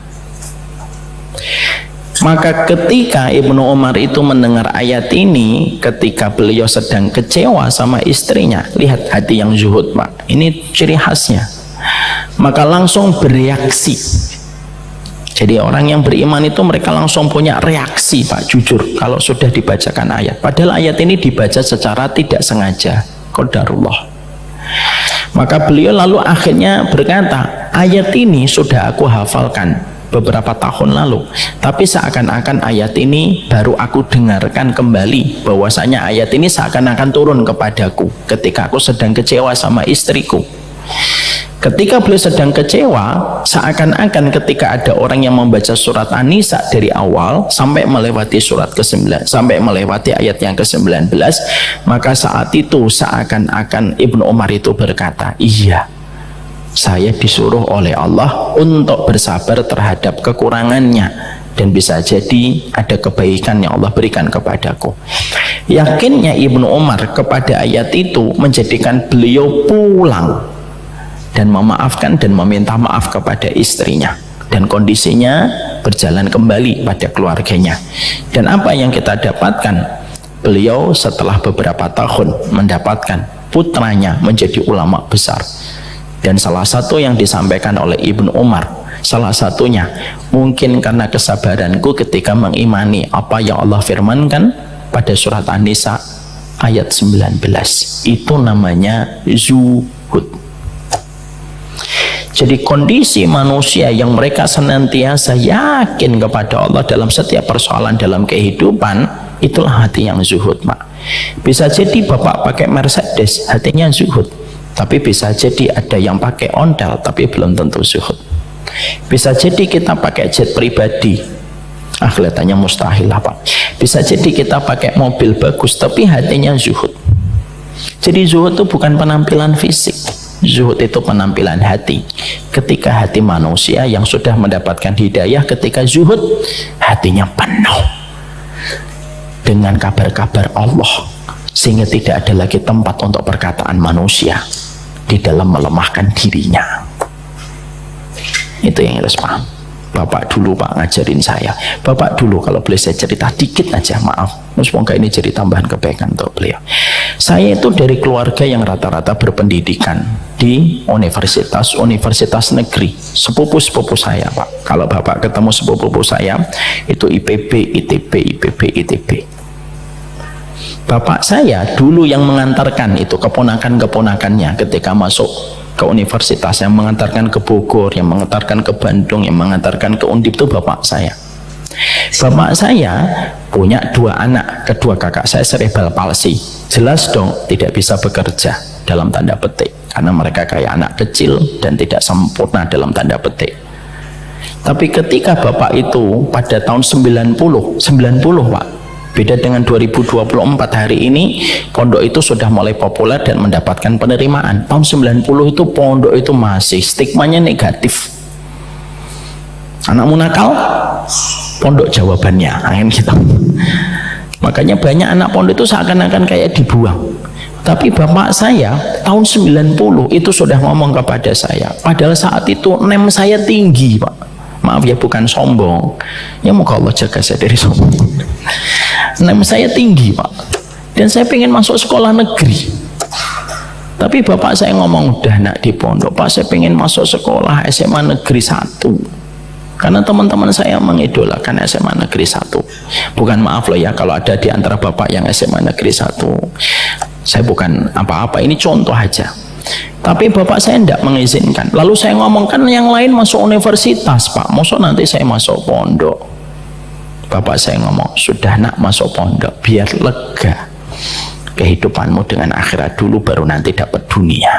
Maka ketika Ibnu Umar itu mendengar ayat ini, ketika beliau sedang kecewa sama istrinya, lihat hati yang zuhud Pak, ini ciri khasnya, maka langsung bereaksi. Jadi orang yang beriman itu mereka langsung punya reaksi Pak, jujur kalau sudah dibacakan ayat, padahal ayat ini dibaca secara tidak sengaja, qadarullah. Maka beliau lalu akhirnya berkata, ayat ini sudah aku hafalkan, beberapa tahun lalu, tapi seakan-akan ayat ini baru aku dengarkan kembali, bahwasanya ayat ini seakan-akan turun kepadaku ketika aku sedang kecewa sama istriku. Ketika beliau sedang kecewa, seakan-akan ketika ada orang yang membaca surat An-Nisa dari awal sampai melewati surat ke-9, sampai melewati ayat yang ke-19, maka saat itu seakan-akan Ibnu Umar itu berkata, iya, saya disuruh oleh Allah untuk bersabar terhadap kekurangannya, dan bisa jadi ada kebaikan yang Allah berikan kepadaku. Yakinnya Ibnu Umar kepada ayat itu menjadikan beliau pulang dan memaafkan dan meminta maaf kepada istrinya, dan kondisinya berjalan kembali pada keluarganya. Dan apa yang kita dapatkan, beliau setelah beberapa tahun mendapatkan putranya menjadi ulama besar. Dan salah satu yang disampaikan oleh Ibnu Umar, salah satunya, mungkin karena kesabaranku ketika mengimani apa yang Allah firmankan pada surat An-Nisa ayat 19, itu namanya zuhud. Jadi kondisi manusia yang mereka senantiasa yakin kepada Allah dalam setiap persoalan dalam kehidupan, itulah hati yang zuhud, Pak. Bisa jadi Bapak pakai Mercedes, hatinya zuhud. Tapi bisa jadi ada yang pakai ondel, tapi belum tentu zuhud. Bisa jadi kita pakai jet pribadi, kelihatannya mustahil lah, Pak. Bisa jadi kita pakai mobil bagus, tapi hatinya zuhud. Jadi zuhud itu bukan penampilan fisik, zuhud itu penampilan hati. Ketika hati manusia yang sudah mendapatkan hidayah, ketika zuhud, hatinya penuh dengan kabar-kabar Allah, sehingga tidak ada lagi tempat untuk perkataan manusia di dalam melemahkan dirinya. Itu yang harus paham. Bapak dulu, Pak, ngajarin saya. Bapak dulu, kalau boleh saya cerita dikit aja, maaf, semoga ini jadi tambahan kebaikan untuk beliau. Saya itu dari keluarga yang rata-rata berpendidikan di universitas negeri. Sepupu-sepupu saya, Pak, kalau Bapak ketemu sepupu saya itu IPB, ITB, IPB, ITB. Bapak saya dulu yang mengantarkan itu keponakan-keponakannya ketika masuk ke universitas, yang mengantarkan ke Bogor, yang mengantarkan ke Bandung, yang mengantarkan ke Undip, itu bapak saya. Bapak saya punya 2 anak, kedua kakak saya cerebral palsy. Jelas dong tidak bisa bekerja dalam tanda petik, karena mereka kayak anak kecil dan tidak sempurna dalam tanda petik. Tapi ketika bapak itu pada tahun 90 Pak, beda dengan 2024 hari ini, pondok itu sudah mulai populer dan mendapatkan penerimaan. Tahun 90 itu pondok itu masih stigmanya negatif. Anakmu nakal, pondok jawabannya, gitu. Makanya banyak anak pondok itu seakan-akan kayak dibuang. Tapi bapak saya tahun 90 itu sudah ngomong kepada saya, padahal saat itu nem saya tinggi, Pak. Maaf ya, bukan sombong, ya moga Allah jaga saya dari sombong. Nem saya tinggi, Pak, dan saya pengen masuk sekolah negeri. Tapi bapak saya ngomong, udah nak di pondok, Pak, saya pengen masuk sekolah SMA negeri 1, karena teman-teman saya mengidolakan SMA negeri 1. Bukan, maaf loh ya, kalau ada di antara bapak yang SMA negeri 1, saya bukan apa-apa, ini contoh aja. Tapi bapak saya tidak mengizinkan. Lalu saya ngomongkan yang lain masuk universitas, Pak, maksud nanti saya masuk pondok. Bapak saya ngomong, sudah nak masuk pondok biar lega kehidupanmu dengan akhirat dulu, baru nanti dapat dunia.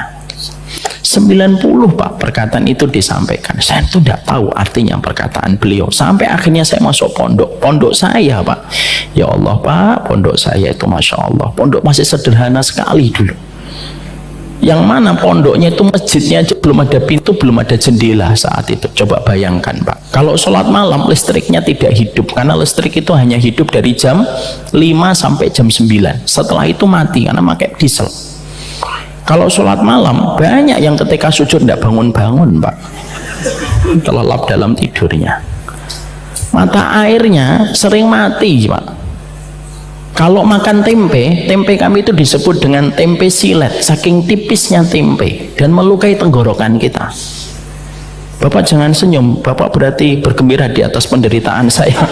90 Pak perkataan itu disampaikan. Saya itu tidak tahu artinya perkataan beliau, sampai akhirnya saya masuk pondok saya, Pak. Ya Allah, Pak, pondok saya itu Masya Allah, pondok masih sederhana sekali dulu, yang mana pondoknya itu masjidnya aja belum ada pintu, belum ada jendela saat itu. Coba bayangkan, Pak, kalau sholat malam listriknya tidak hidup, karena listrik itu hanya hidup dari jam 5 sampai jam 9, setelah itu mati karena pakai diesel. Kalau sholat malam banyak yang ketika sujud tidak bangun-bangun, Pak, terlelap dalam tidurnya. Mata airnya sering mati, Pak. Kalau makan tempe kami itu disebut dengan tempe silet, saking tipisnya tempe dan melukai tenggorokan kita. Bapak jangan senyum, Bapak berarti bergembira di atas penderitaan saya.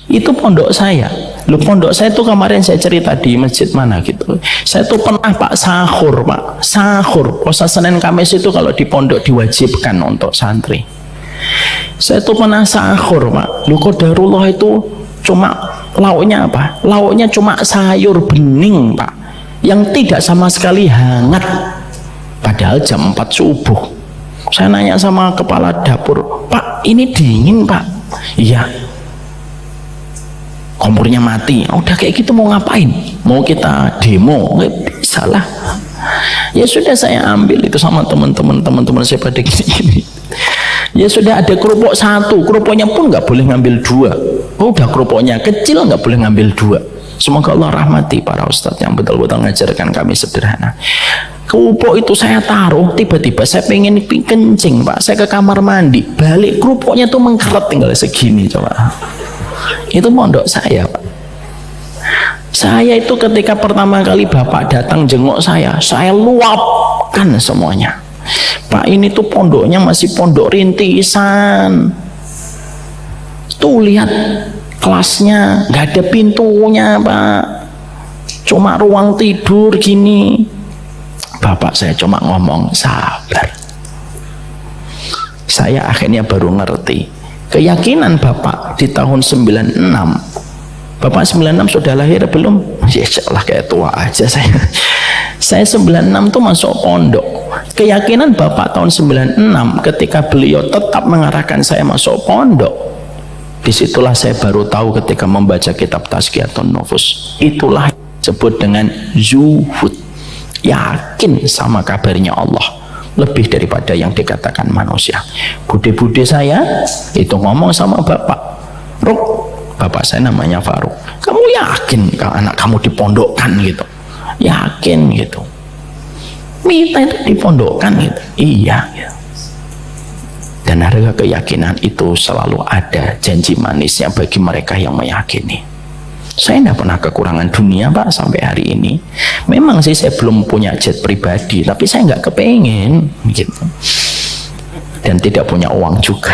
Itu pondok saya. Lu pondok saya tuh kemarin saya cerita di masjid mana gitu. Saya tuh pernah Pak sahur, Pak. Sahur. Puasa Senin Kamis itu kalau di pondok diwajibkan untuk santri. Saya tuh pernah sahur, Pak. Lu qadarullah itu cuma lauknya apa? Lauknya cuma sayur bening, Pak. Yang tidak sama sekali hangat. Padahal jam 4 subuh. Saya nanya sama kepala dapur, Pak, ini dingin, Pak. Iya. Kompornya mati. Udah kayak gitu mau ngapain? Mau kita demo? Nggak bisa lah. Ya sudah, saya ambil itu sama teman-teman saya pada gini-gini. Ya sudah, ada kerupuk 1, kerupuknya pun nggak boleh ngambil 2. Udah kerupuknya kecil nggak boleh ngambil 2. Semoga Allah rahmati para ustadz yang betul-betul mengajarkan kami sederhana. Kerupuk itu saya taruh, tiba-tiba saya pengen kencing, Pak. Saya ke kamar mandi, balik kerupuknya tuh mengkeret tinggal segini, coba. Itu pondok saya, Pak. Saya itu ketika pertama kali Bapak datang jenguk saya luapkan semuanya. Pak, ini tuh pondoknya masih pondok rintisan. Tuh lihat kelasnya, nggak ada pintunya, Pak. Cuma ruang tidur gini. Bapak saya cuma ngomong sabar. Saya akhirnya baru ngerti keyakinan Bapak di tahun 96. Bapak 96 sudah lahir belum? Ya Allah, kayak tua aja saya. Saya 96 tuh masuk pondok. Keyakinan Bapak tahun 96 ketika beliau tetap mengarahkan saya masuk pondok. Disitulah saya baru tahu ketika membaca kitab Tazkiyatun Nufus. Itulah disebut dengan zuhud. Yakin sama kabarnya Allah lebih daripada yang dikatakan manusia. Bude-bude saya itu ngomong sama Bapak, Ruk, Bapak saya namanya Faruk, kamu yakin kalau anak kamu dipondokkan gitu? Yakin gitu. Mita itu dipondokkan gitu. Iya gitu. Dan harga keyakinan itu selalu ada janji manisnya bagi mereka yang meyakini. Saya tidak pernah kekurangan dunia, Pak, sampai hari ini. Memang sih saya belum punya jet pribadi, tapi saya nggak kepengen gitu. Dan tidak punya uang juga.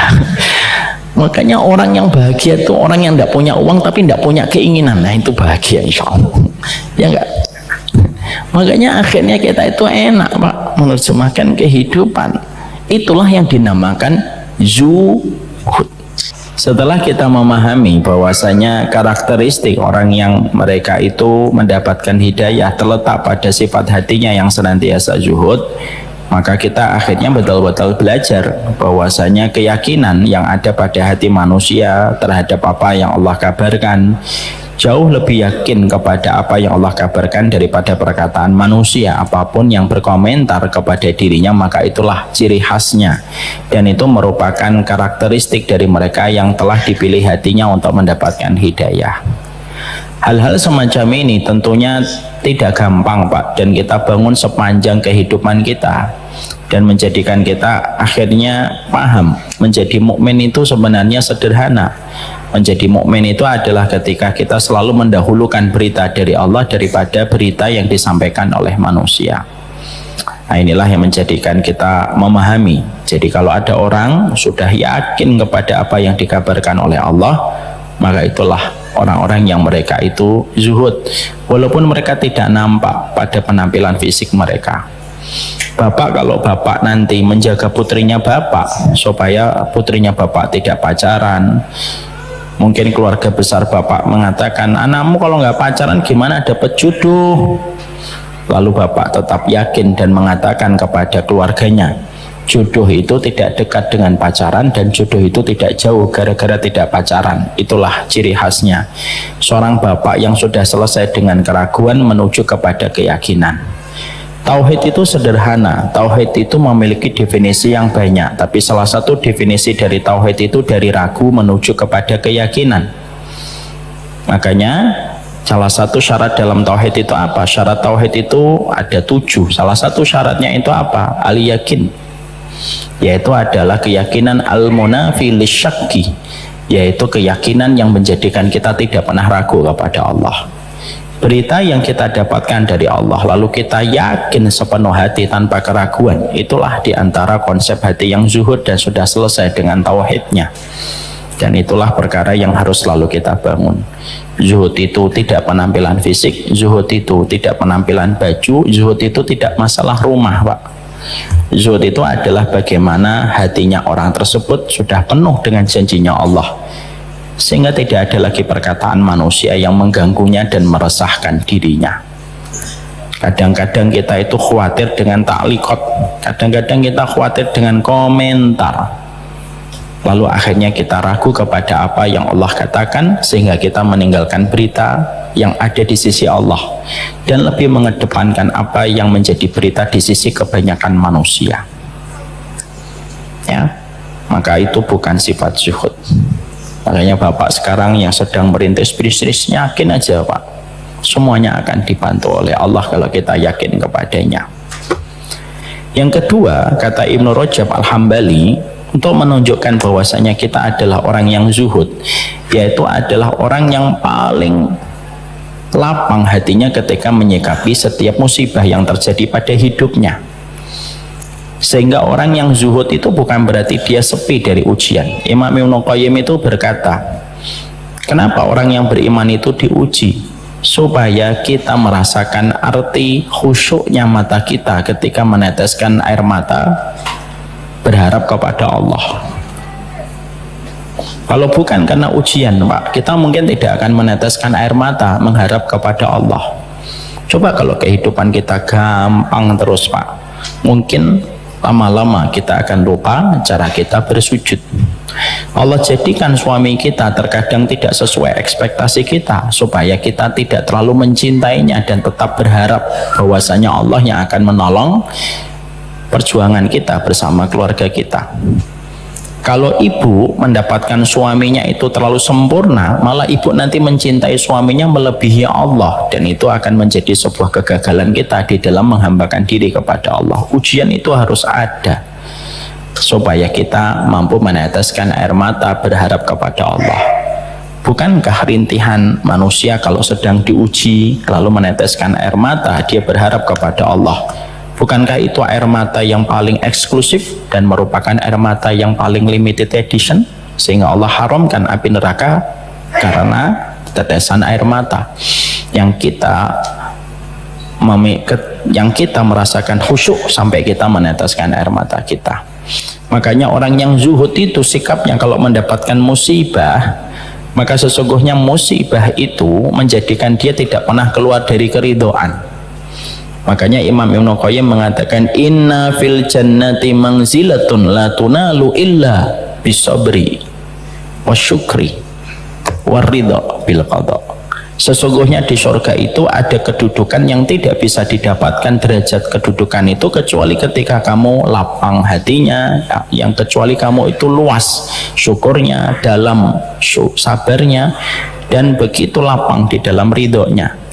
Makanya orang yang bahagia itu orang yang tidak punya uang tapi tidak punya keinginan. Nah, itu bahagia insya Allah. Ya enggak? Makanya akhirnya kita itu enak, Pak, menerjemahkan kehidupan. Itulah yang dinamakan zuhud. Setelah kita memahami bahwasanya karakteristik orang yang mereka itu mendapatkan hidayah terletak pada sifat hatinya yang senantiasa zuhud, maka kita akhirnya betul-betul belajar bahwasanya keyakinan yang ada pada hati manusia terhadap apa yang Allah kabarkan jauh lebih yakin kepada apa yang Allah kabarkan daripada perkataan manusia. Apapun yang berkomentar kepada dirinya maka itulah ciri khasnya, dan itu merupakan karakteristik dari mereka yang telah dipilih hatinya untuk mendapatkan hidayah. Hal-hal semacam ini tentunya tidak gampang, Pak, dan kita bangun sepanjang kehidupan kita dan menjadikan kita akhirnya paham menjadi mukmin itu sebenarnya sederhana. Menjadi mukmin itu adalah ketika kita selalu mendahulukan berita dari Allah daripada berita yang disampaikan oleh manusia. Nah, inilah yang menjadikan kita memahami. Jadi kalau ada orang sudah yakin kepada apa yang dikabarkan oleh Allah, maka itulah orang-orang yang mereka itu zuhud, walaupun mereka tidak nampak pada penampilan fisik mereka. Bapak, kalau bapak nanti menjaga putrinya bapak supaya putrinya bapak tidak pacaran, mungkin keluarga besar bapak mengatakan, anakmu kalau nggak pacaran gimana dapat jodoh? Lalu bapak tetap yakin dan mengatakan kepada keluarganya, jodoh itu tidak dekat dengan pacaran dan jodoh itu tidak jauh gara-gara tidak pacaran. Itulah ciri khasnya seorang bapak yang sudah selesai dengan keraguan menuju kepada keyakinan. Tauhid itu sederhana. Tauhid itu memiliki definisi yang banyak, tapi salah satu definisi dari tauhid itu dari ragu menuju kepada keyakinan. Makanya salah satu syarat dalam tauhid itu apa? Syarat tauhid itu ada 7. Salah satu syaratnya itu apa? Al-yakin, yaitu adalah keyakinan al-munafi lisyakki, yaitu keyakinan yang menjadikan kita tidak pernah ragu kepada Allah. Berita yang kita dapatkan dari Allah lalu kita yakin sepenuh hati tanpa keraguan, itulah diantara konsep hati yang zuhud dan sudah selesai dengan tauhidnya. Dan itulah perkara yang harus selalu kita bangun. Zuhud itu tidak penampilan fisik, zuhud itu tidak penampilan baju, zuhud itu tidak masalah rumah, Pak. Zuhud itu adalah bagaimana hatinya orang tersebut sudah penuh dengan janjinya Allah, sehingga tidak ada lagi perkataan manusia yang mengganggunya dan meresahkan dirinya. Kadang-kadang kita itu khawatir dengan taklikot, kadang-kadang kita khawatir dengan komentar, lalu akhirnya kita ragu kepada apa yang Allah katakan, sehingga kita meninggalkan berita yang ada di sisi Allah dan lebih mengedepankan apa yang menjadi berita di sisi kebanyakan manusia. Ya, maka itu bukan sifat zuhud. Makanya Bapak sekarang yang sedang merintis bisnis, yakin aja Pak, semuanya akan dibantu oleh Allah kalau kita yakin kepadanya. Yang kedua, kata Ibnu Rajab Al-Hambali, untuk menunjukkan bahwasanya kita adalah orang yang zuhud, yaitu adalah orang yang paling lapang hatinya ketika menyikapi setiap musibah yang terjadi pada hidupnya. Sehingga orang yang zuhud itu bukan berarti dia sepi dari ujian. Imam Ibnu Qayyim itu berkata, kenapa orang yang beriman itu diuji? Supaya kita merasakan arti khusyuknya mata kita ketika meneteskan air mata berharap kepada Allah. Kalau bukan karena ujian, Pak, kita mungkin tidak akan meneteskan air mata mengharap kepada Allah. Coba kalau kehidupan kita gampang terus, Pak, mungkin lama-lama kita akan lupa cara kita bersujud. Allah jadikan suami kita terkadang tidak sesuai ekspektasi kita, supaya kita tidak terlalu mencintainya dan tetap berharap bahwasanya Allah yang akan menolong perjuangan kita bersama keluarga kita. Kalau ibu mendapatkan suaminya itu terlalu sempurna, malah ibu nanti mencintai suaminya melebihi Allah, dan itu akan menjadi sebuah kegagalan kita di dalam menghambakan diri kepada Allah. Ujian itu harus ada supaya kita mampu meneteskan air mata berharap kepada Allah. Bukankah rintihan manusia kalau sedang diuji lalu meneteskan air mata dia berharap kepada Allah? Bukankah itu air mata yang paling eksklusif dan merupakan air mata yang paling limited edition, sehingga Allah haramkan api neraka karena tetesan air mata yang kita merasakan khusyuk sampai kita meneteskan air mata kita. Makanya orang yang zuhud itu sikapnya kalau mendapatkan musibah, maka sesungguhnya musibah itu menjadikan dia tidak pernah keluar dari keridhaan. Makanya Imam Ibnu Qayyim mengatakan, inna fil jannati manzilatun la tunalu illa bisabri wasyukri waridha bil qada. Sesungguhnya di surga itu ada kedudukan yang tidak bisa didapatkan derajat kedudukan itu kecuali ketika kamu lapang hatinya, yang kecuali kamu itu luas syukurnya, dalam sabarnya, dan begitu lapang di dalam ridhonya.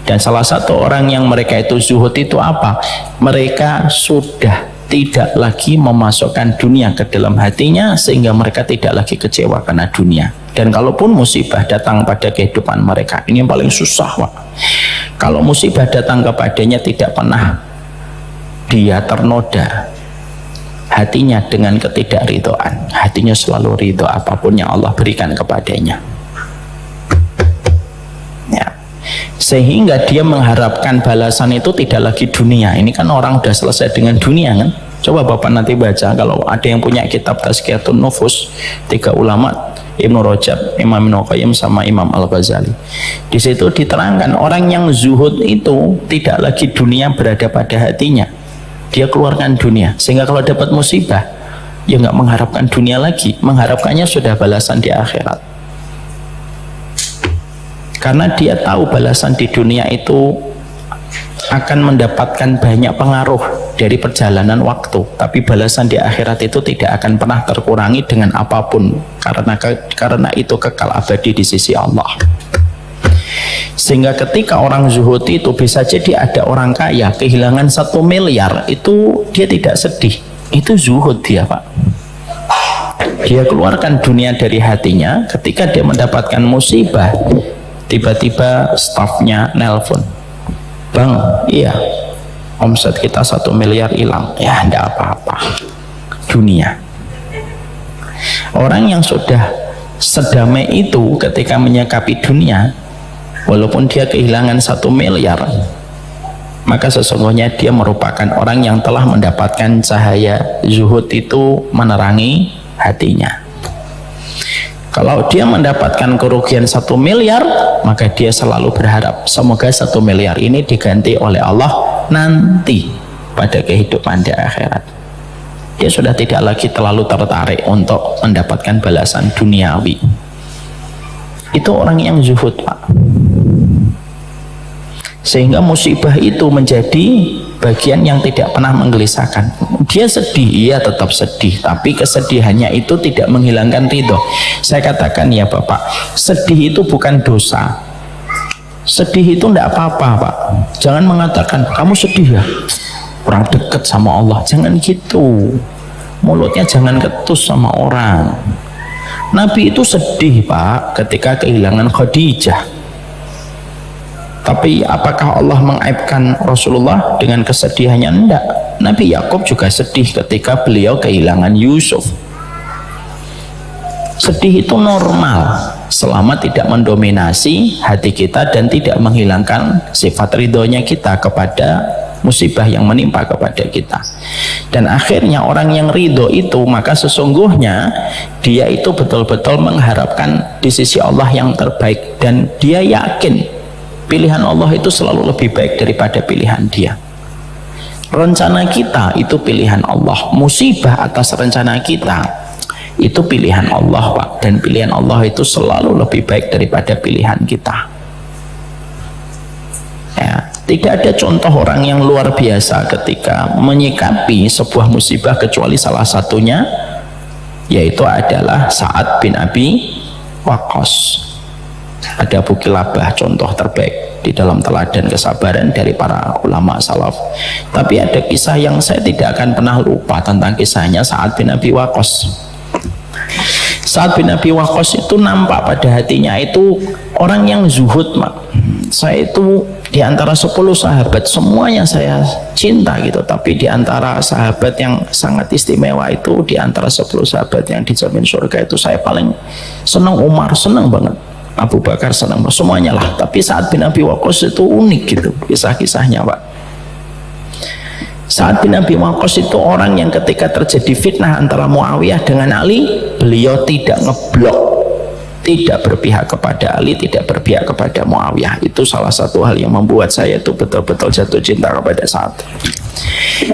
Dan salah satu orang yang mereka itu zuhud itu apa? Mereka sudah tidak lagi memasukkan dunia ke dalam hatinya, sehingga mereka tidak lagi kecewa karena dunia. Dan kalaupun musibah datang pada kehidupan mereka, ini yang paling susah, Pak. Kalau musibah datang kepadanya, tidak pernah dia ternoda hatinya dengan ketidakridhaan. Hatinya selalu ridho apapun yang Allah berikan kepadanya. Sehingga dia mengharapkan balasan itu tidak lagi dunia. Ini kan orang udah selesai dengan dunia kan. Coba Bapak nanti baca, kalau ada yang punya kitab Tazkiyatun Nufus, 3 ulama, Ibnu Rajab, Imam Ibnu Qayyim sama Imam Al-Ghazali. Di situ diterangkan orang yang zuhud itu tidak lagi dunia berada pada hatinya. Dia keluarkan dunia, sehingga kalau dapat musibah ya nggak mengharapkan dunia lagi, mengharapkannya sudah balasan di akhirat. Karena dia tahu balasan di dunia itu akan mendapatkan banyak pengaruh dari perjalanan waktu, tapi balasan di akhirat itu tidak akan pernah terkurangi dengan apapun, karena itu kekal abadi di sisi Allah. Sehingga ketika orang zuhud itu, bisa jadi ada orang kaya kehilangan 1 miliar, itu dia tidak sedih, itu zuhud dia, Pak. Dia keluarkan dunia dari hatinya. Ketika dia mendapatkan musibah, tiba-tiba stafnya nelpon, bang, iya omset kita 1 miliar hilang. Ya enggak apa-apa, dunia. Orang yang sudah sedamai itu ketika menyikapi dunia, walaupun dia kehilangan 1 miliar, maka sesungguhnya dia merupakan orang yang telah mendapatkan cahaya zuhud itu menerangi hatinya. Kalau dia mendapatkan kerugian 1 miliar, maka dia selalu berharap semoga 1 miliar ini diganti oleh Allah nanti pada kehidupan di akhirat. Dia sudah tidak lagi terlalu tertarik untuk mendapatkan balasan duniawi. Itu orang yang zuhud, Pak. Sehingga musibah itu menjadi bagian yang tidak pernah menggelisahkan. Dia sedih, iya tetap sedih, tapi kesedihannya itu tidak menghilangkan ridho. Saya katakan ya Bapak, sedih itu bukan dosa. Sedih itu tidak apa-apa, Pak. Jangan mengatakan kamu sedih ya, kurang dekat sama Allah. Jangan gitu. Mulutnya jangan ketus sama orang. Nabi itu sedih, Pak, ketika kehilangan Khadijah. Tapi apakah Allah mengaibkan Rasulullah dengan kesedihannya? Enggak. Nabi Yakub juga sedih ketika beliau kehilangan Yusuf. Sedih itu normal selama tidak mendominasi hati kita dan tidak menghilangkan sifat ridhonya kita kepada musibah yang menimpa kepada kita. Dan akhirnya orang yang ridho itu, maka sesungguhnya dia itu betul-betul mengharapkan di sisi Allah yang terbaik, dan dia yakin pilihan Allah itu selalu lebih baik daripada pilihan dia. Rencana kita itu pilihan Allah, musibah atas rencana kita itu pilihan Allah, Pak, dan pilihan Allah itu selalu lebih baik daripada pilihan kita. Ya, tidak ada contoh orang yang luar biasa ketika menyikapi sebuah musibah kecuali salah satunya, yaitu adalah Sa'ad bin Abi Waqqas. Ada Abu Kilabah, contoh terbaik di dalam teladan kesabaran dari para ulama salaf. Tapi ada kisah yang saya tidak akan pernah lupa tentang kisahnya Sa'ad bin Abi Waqqas. Sa'ad bin Abi Waqqas itu nampak pada hatinya itu orang yang zuhud, Mak. Saya itu di antara 10 sahabat semuanya saya cinta gitu, tapi di antara sahabat yang sangat istimewa itu, di antara 10 sahabat yang dijamin surga itu, saya paling senang Umar, senang banget. Abu Bakar senang, semuanya lah. Tapi Sa'ad bin Abi Waqqas itu unik gitu kisah-kisahnya, Pak. Sa'ad bin Abi Waqqas itu orang yang ketika terjadi fitnah antara Muawiyah dengan Ali, beliau tidak ngeblok, tidak berpihak kepada Ali, tidak berpihak kepada Muawiyah. Itu salah satu hal yang membuat saya itu betul-betul jatuh cinta kepada Sa'ad.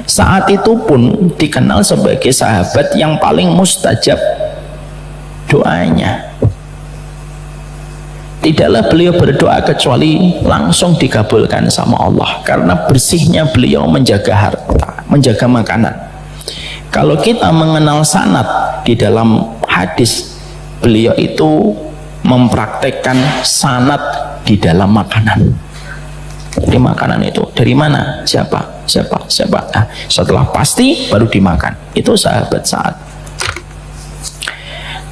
Sa'ad itu pun dikenal sebagai sahabat yang paling mustajab doanya. Tidaklah beliau berdoa kecuali langsung dikabulkan sama Allah, karena bersihnya beliau menjaga harta, menjaga makanan. Kalau kita mengenal sanad di dalam hadis, beliau itu mempraktekkan sanad di dalam makanan. Jadi makanan itu dari mana, siapa. Nah, setelah pasti baru dimakan. Itu sahabat Sa'ad.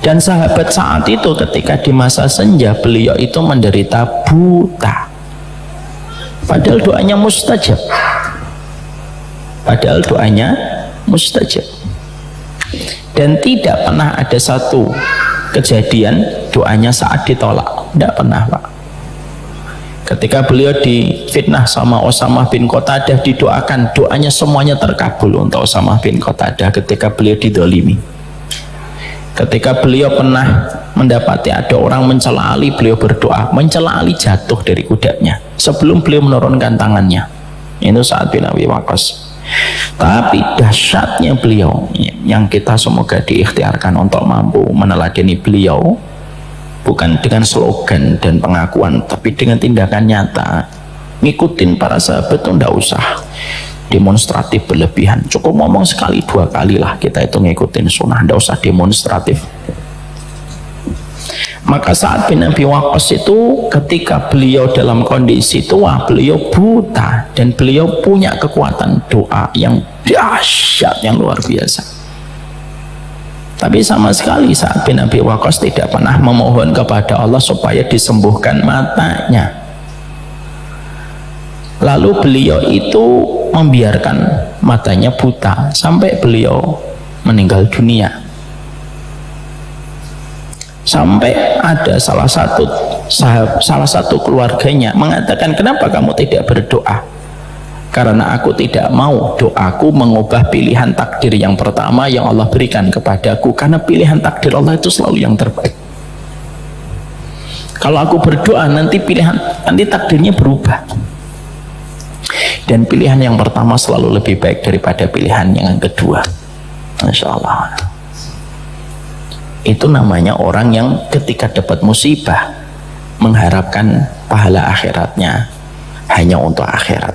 Dan sahabat Sa'ad itu ketika di masa senja beliau itu menderita buta, padahal doanya mustajab. Dan tidak pernah ada satu kejadian doanya Sa'ad ditolak, tidak pernah, Pak. Ketika beliau difitnah sama Usamah bin Qatadah, didoakan, doanya semuanya terkabul untuk Usamah bin Qatadah ketika beliau didolimi. Ketika beliau pernah mendapati ada orang mencela Ali, beliau berdoa, mencela Ali jatuh dari kudanya sebelum beliau menurunkan tangannya. Itu Sa'ad bin Abi Waqqas. Tapi dahsyatnya beliau, yang kita semoga diikhtiarkan untuk mampu meneladani beliau, bukan dengan slogan dan pengakuan, tapi dengan tindakan nyata. Ngikutin para sahabat itu tidak usah demonstratif berlebihan, cukup ngomong sekali 2 kali lah kita itu ngikutin sunnah, tidak usah demonstratif. Maka Sa'ad bin Abi Waqqas itu ketika beliau dalam kondisi tua, beliau buta, dan beliau punya kekuatan doa yang dahsyat, yang luar biasa. Tapi sama sekali Sa'ad bin Abi Waqqas tidak pernah memohon kepada Allah supaya disembuhkan matanya. Lalu beliau itu membiarkan matanya buta sampai beliau meninggal dunia. Sampai ada salah satu keluarganya mengatakan, kenapa kamu tidak berdoa? Karena aku tidak mau doaku mengubah pilihan takdir yang pertama yang Allah berikan kepadaku, karena pilihan takdir Allah itu selalu yang terbaik. Kalau aku berdoa nanti takdirnya berubah, dan pilihan yang pertama selalu lebih baik daripada pilihan yang kedua. Masya Allah. Itu namanya orang yang ketika dapat musibah mengharapkan pahala akhiratnya hanya untuk akhirat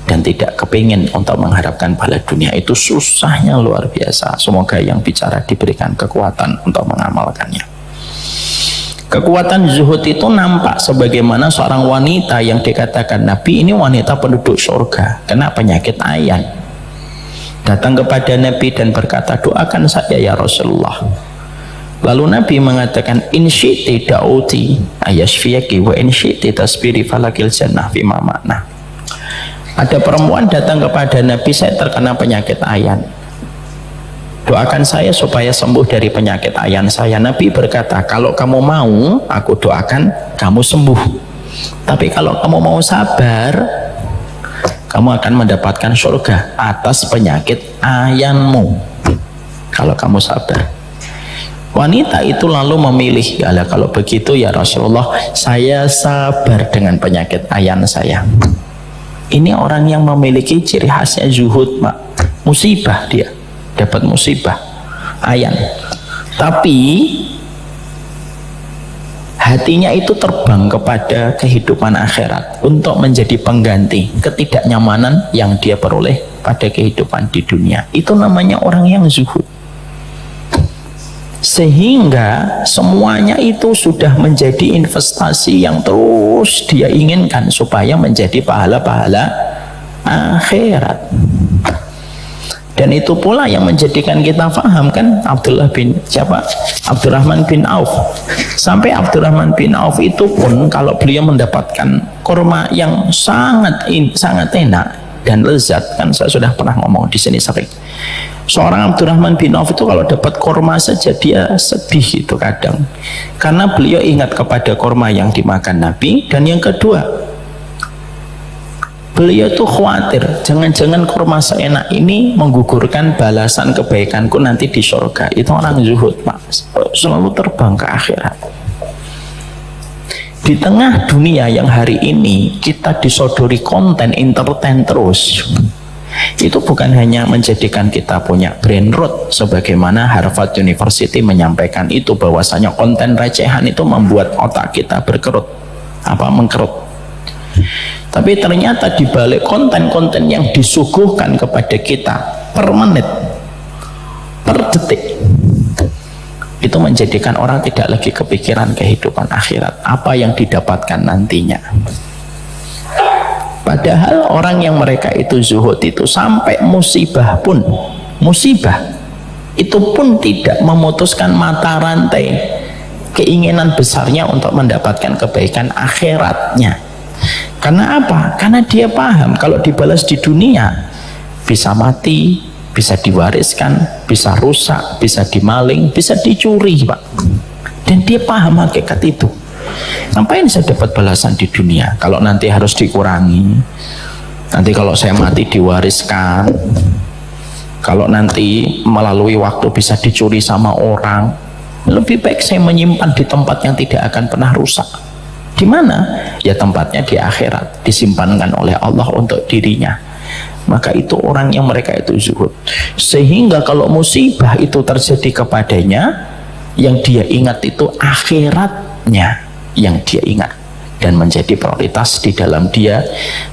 dan tidak kepingin untuk mengharapkan pahala dunia. Itu susahnya luar biasa. Semoga yang bicara diberikan kekuatan untuk mengamalkannya. Kekuatan zuhud itu nampak sebagaimana seorang wanita yang dikatakan Nabi ini wanita penduduk surga, kena penyakit ayan, datang kepada Nabi dan berkata, doakan saya ya Rasulullah. Lalu Nabi mengatakan, in syi'ti da'uti ayashfiyaki wa in syi'ti tasbiri falakil jannah fima makna. Ada perempuan datang kepada Nabi, saya terkena penyakit ayan, doakan saya supaya sembuh dari penyakit ayan saya. Nabi berkata, kalau kamu mau aku doakan kamu sembuh, tapi kalau kamu mau sabar, kamu akan mendapatkan surga atas penyakit ayanmu kalau kamu sabar. Wanita itu lalu memilih, ya kalau begitu ya Rasulullah, saya sabar dengan penyakit ayan saya. Ini orang yang memiliki ciri khasnya zuhud, Pak. Musibah, dia dapat musibah ayan, tapi hatinya itu terbang kepada kehidupan akhirat untuk menjadi pengganti ketidaknyamanan yang dia peroleh pada kehidupan di dunia. Itu namanya orang yang zuhud. Sehingga semuanya itu sudah menjadi investasi yang terus dia inginkan supaya menjadi pahala-pahala akhirat. Dan itu pula yang menjadikan kita paham kan, Abdurrahman bin Auf. Sampai Abdurrahman bin Auf itu pun kalau beliau mendapatkan kurma yang sangat enak dan lezat, kan saya sudah pernah ngomong di sini sering. Seorang Abdurrahman bin Auf itu kalau dapat kurma saja dia sedih itu kadang, karena beliau ingat kepada kurma yang dimakan Nabi, dan yang kedua beliau itu khawatir jangan-jangan kurma seenak ini menggugurkan balasan kebaikanku nanti di surga. Itu orang zuhud, Pak, selalu terbang ke akhirat. Di tengah dunia yang hari ini kita disodori konten entertain terus, itu bukan hanya menjadikan kita punya brain rot sebagaimana Harvard University menyampaikan itu, bahwasanya konten recehan itu membuat otak kita mengkerut. Tapi ternyata di balik konten-konten yang disuguhkan kepada kita per menit, per detik, itu menjadikan orang tidak lagi kepikiran kehidupan akhirat, apa yang didapatkan nantinya. Padahal orang yang mereka itu zuhud itu sampai musibah itu pun tidak memutuskan mata rantai keinginan besarnya untuk mendapatkan kebaikan akhiratnya. Karena apa? Karena dia paham kalau dibalas di dunia bisa mati, bisa diwariskan, bisa rusak, bisa dimaling, bisa dicuri, Pak. Dan dia paham hakikat itu. Ngapain saya dapat balasan di dunia kalau nanti harus dikurangi, nanti kalau saya mati diwariskan, kalau nanti melalui waktu bisa dicuri sama orang. Lebih baik saya menyimpan di tempat yang tidak akan pernah rusak. Di mana? Ya tempatnya di akhirat, disimpankan oleh Allah untuk dirinya. Maka itu orang yang mereka itu zuhud. Sehingga kalau musibah itu terjadi kepadanya, yang dia ingat itu akhiratnya yang dia ingat, dan menjadi prioritas di dalam dia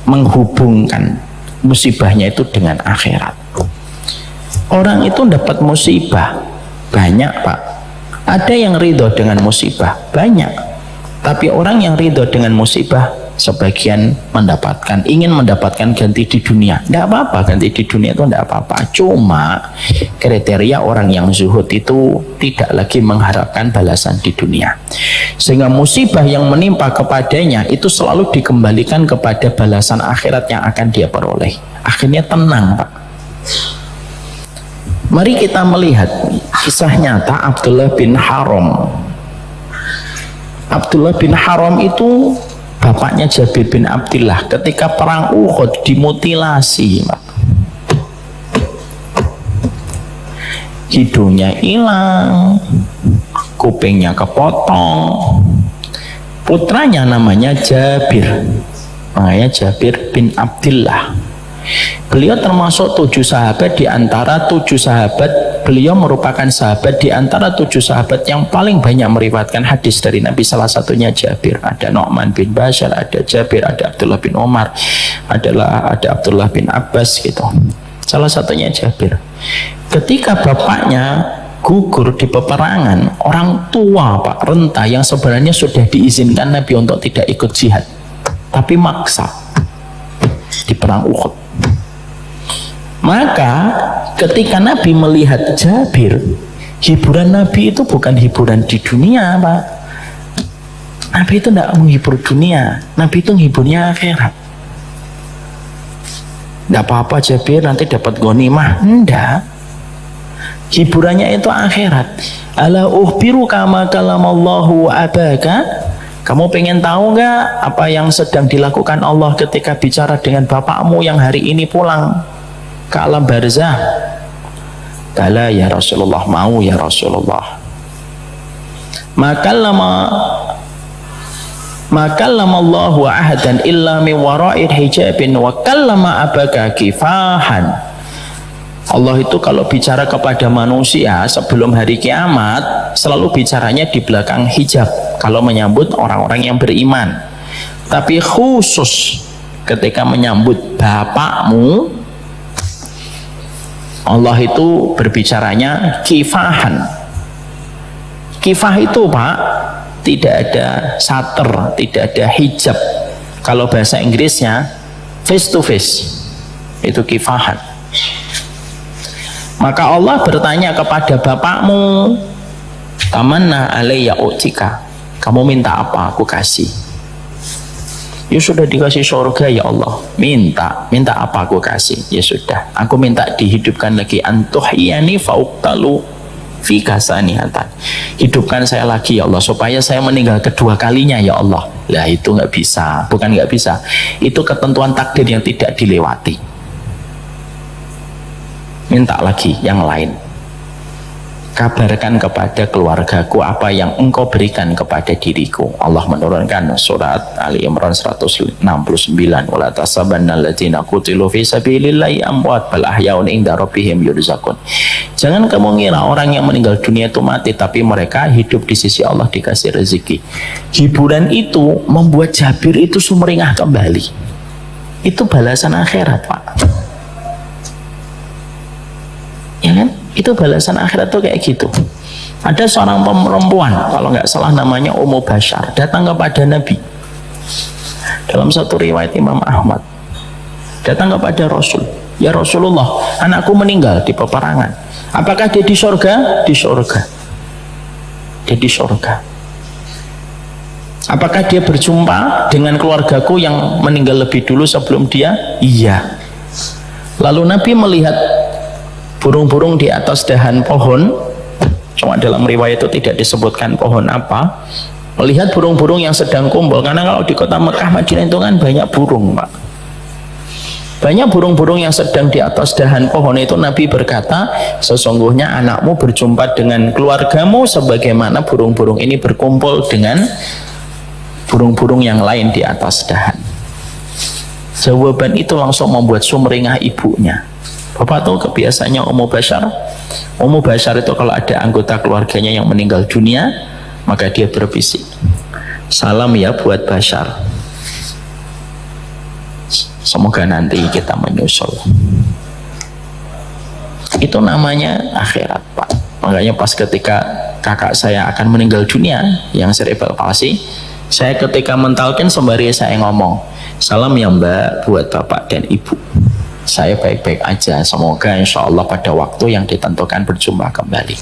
menghubungkan musibahnya itu dengan akhirat. Orang itu dapat musibah banyak, Pak. Ada yang ridho dengan musibah banyak, tapi orang yang ridho dengan musibah sebagian ingin mendapatkan ganti di dunia. Tidak apa-apa, ganti di dunia itu tidak apa-apa. Cuma kriteria orang yang zuhud itu tidak lagi mengharapkan balasan di dunia, sehingga musibah yang menimpa kepadanya itu selalu dikembalikan kepada balasan akhirat yang akan dia peroleh. Akhirnya tenang, Pak. Mari kita melihat kisah nyata Abdullah bin Haram Abdullah bin Haram itu bapaknya Jabir bin Abdullah ketika perang Uhud dimutilasi, Pak. Hidungnya hilang, kupingnya kepotong. Putranya namanya Jabir, makanya Jabir bin Abdullah. Beliau termasuk 7 sahabat di antara 7 sahabat. Beliau merupakan sahabat di antara 7 sahabat yang paling banyak meriwayatkan hadis dari Nabi. Salah satunya Jabir. Ada Nu'man bin Bashar, ada Jabir, ada Abdullah bin Umar, ada Abdullah bin Abbas gitu. Salah satunya Jabir. Ketika bapaknya gugur di peperangan, orang tua Pak, renta yang sebenarnya sudah diizinkan Nabi untuk tidak ikut jihad, tapi maksa di perang Uhud. Maka ketika Nabi melihat Jabir, hiburan Nabi itu bukan hiburan di dunia, Pak. Nabi itu tidak menghibur dunia, Nabi itu menghiburnya akhirat. Tidak apa-apa Jabir nanti dapat ghanimah, enggak. Hiburannya itu akhirat. Ala ukhbiru kama kalamallahu abaka. Kamu pengen tahu nggak apa yang sedang dilakukan Allah ketika bicara dengan bapakmu yang hari ini pulang ke alam barzah? Bala ya Rasulullah, mau ya Rasulullah. Maka lama Allahu ahadan illa min wara'id hijabin wa kallama abaka kifahan. Allah itu kalau bicara kepada manusia sebelum hari kiamat selalu bicaranya di belakang hijab kalau menyambut orang-orang yang beriman. Tapi khusus ketika menyambut bapakmu, Allah itu berbicaranya kifahan. Kifah itu Pak, tidak ada sater, tidak ada hijab. Kalau bahasa Inggrisnya face to face, itu kifahan. Maka Allah bertanya kepada bapakmu, tamanna alayya utika, kamu minta apa aku kasih. Ya sudah dikasih surga ya Allah, minta apa aku kasih. Ya sudah, aku minta dihidupkan lagi, antuhyani fauqtalu fi kasanihatan, hidupkan saya lagi ya Allah supaya saya meninggal kedua kalinya ya Allah. Lah itu nggak bisa, bukan nggak bisa, itu ketentuan takdir yang tidak dilewati. Minta lagi yang lain. Kabarkan kepada keluargaku apa yang engkau berikan kepada diriku. Allah menurunkan surat Ali Imran 169, wala tasabanna alladziina qutilu fi sabilillahi amwat bal ahyaun inda rabbihim yurzaqun. Jangan kamu ngira orang yang meninggal dunia itu mati, tapi mereka hidup di sisi Allah dikasih rezeki. Hiburan itu membuat Jabir itu sumringah kembali. Itu balasan akhirat, Pak. Ya kan? Itu balasan akhirat tuh kayak gitu. Ada seorang perempuan, kalau nggak salah namanya Ummu Bashar, datang kepada Nabi. Dalam satu riwayat Imam Ahmad, datang kepada Rasul. Ya Rasulullah, anakku meninggal di peperangan. Apakah dia di surga? Di surga. Dia di surga. Apakah dia berjumpa dengan keluargaku yang meninggal lebih dulu sebelum dia? Iya. Lalu Nabi melihat burung-burung di atas dahan pohon, cuma dalam riwayat itu tidak disebutkan pohon apa. Melihat burung-burung yang sedang kumpul, karena kalau di kota Mekah Madinah itu kan banyak burung, Pak. Banyak burung-burung yang sedang di atas dahan pohon itu. Nabi berkata, sesungguhnya anakmu berjumpa dengan keluargamu sebagaimana burung-burung ini berkumpul dengan burung-burung yang lain di atas dahan. Jawaban itu langsung membuat sumringah ibunya. Bapak tahu kebiasaannya Ummu Bashar? Ummu Bashar itu kalau ada anggota keluarganya yang meninggal dunia, maka dia berbisik, salam ya buat Bashar, semoga nanti kita menyusul. Itu namanya akhirat, Pak. Makanya pas ketika kakak saya akan meninggal dunia yang cerebral palsy, saya ketika mentalkin sembari saya ngomong, salam ya Mbak buat bapak dan ibu, saya baik-baik aja, semoga insya Allah pada waktu yang ditentukan berjumpa kembali.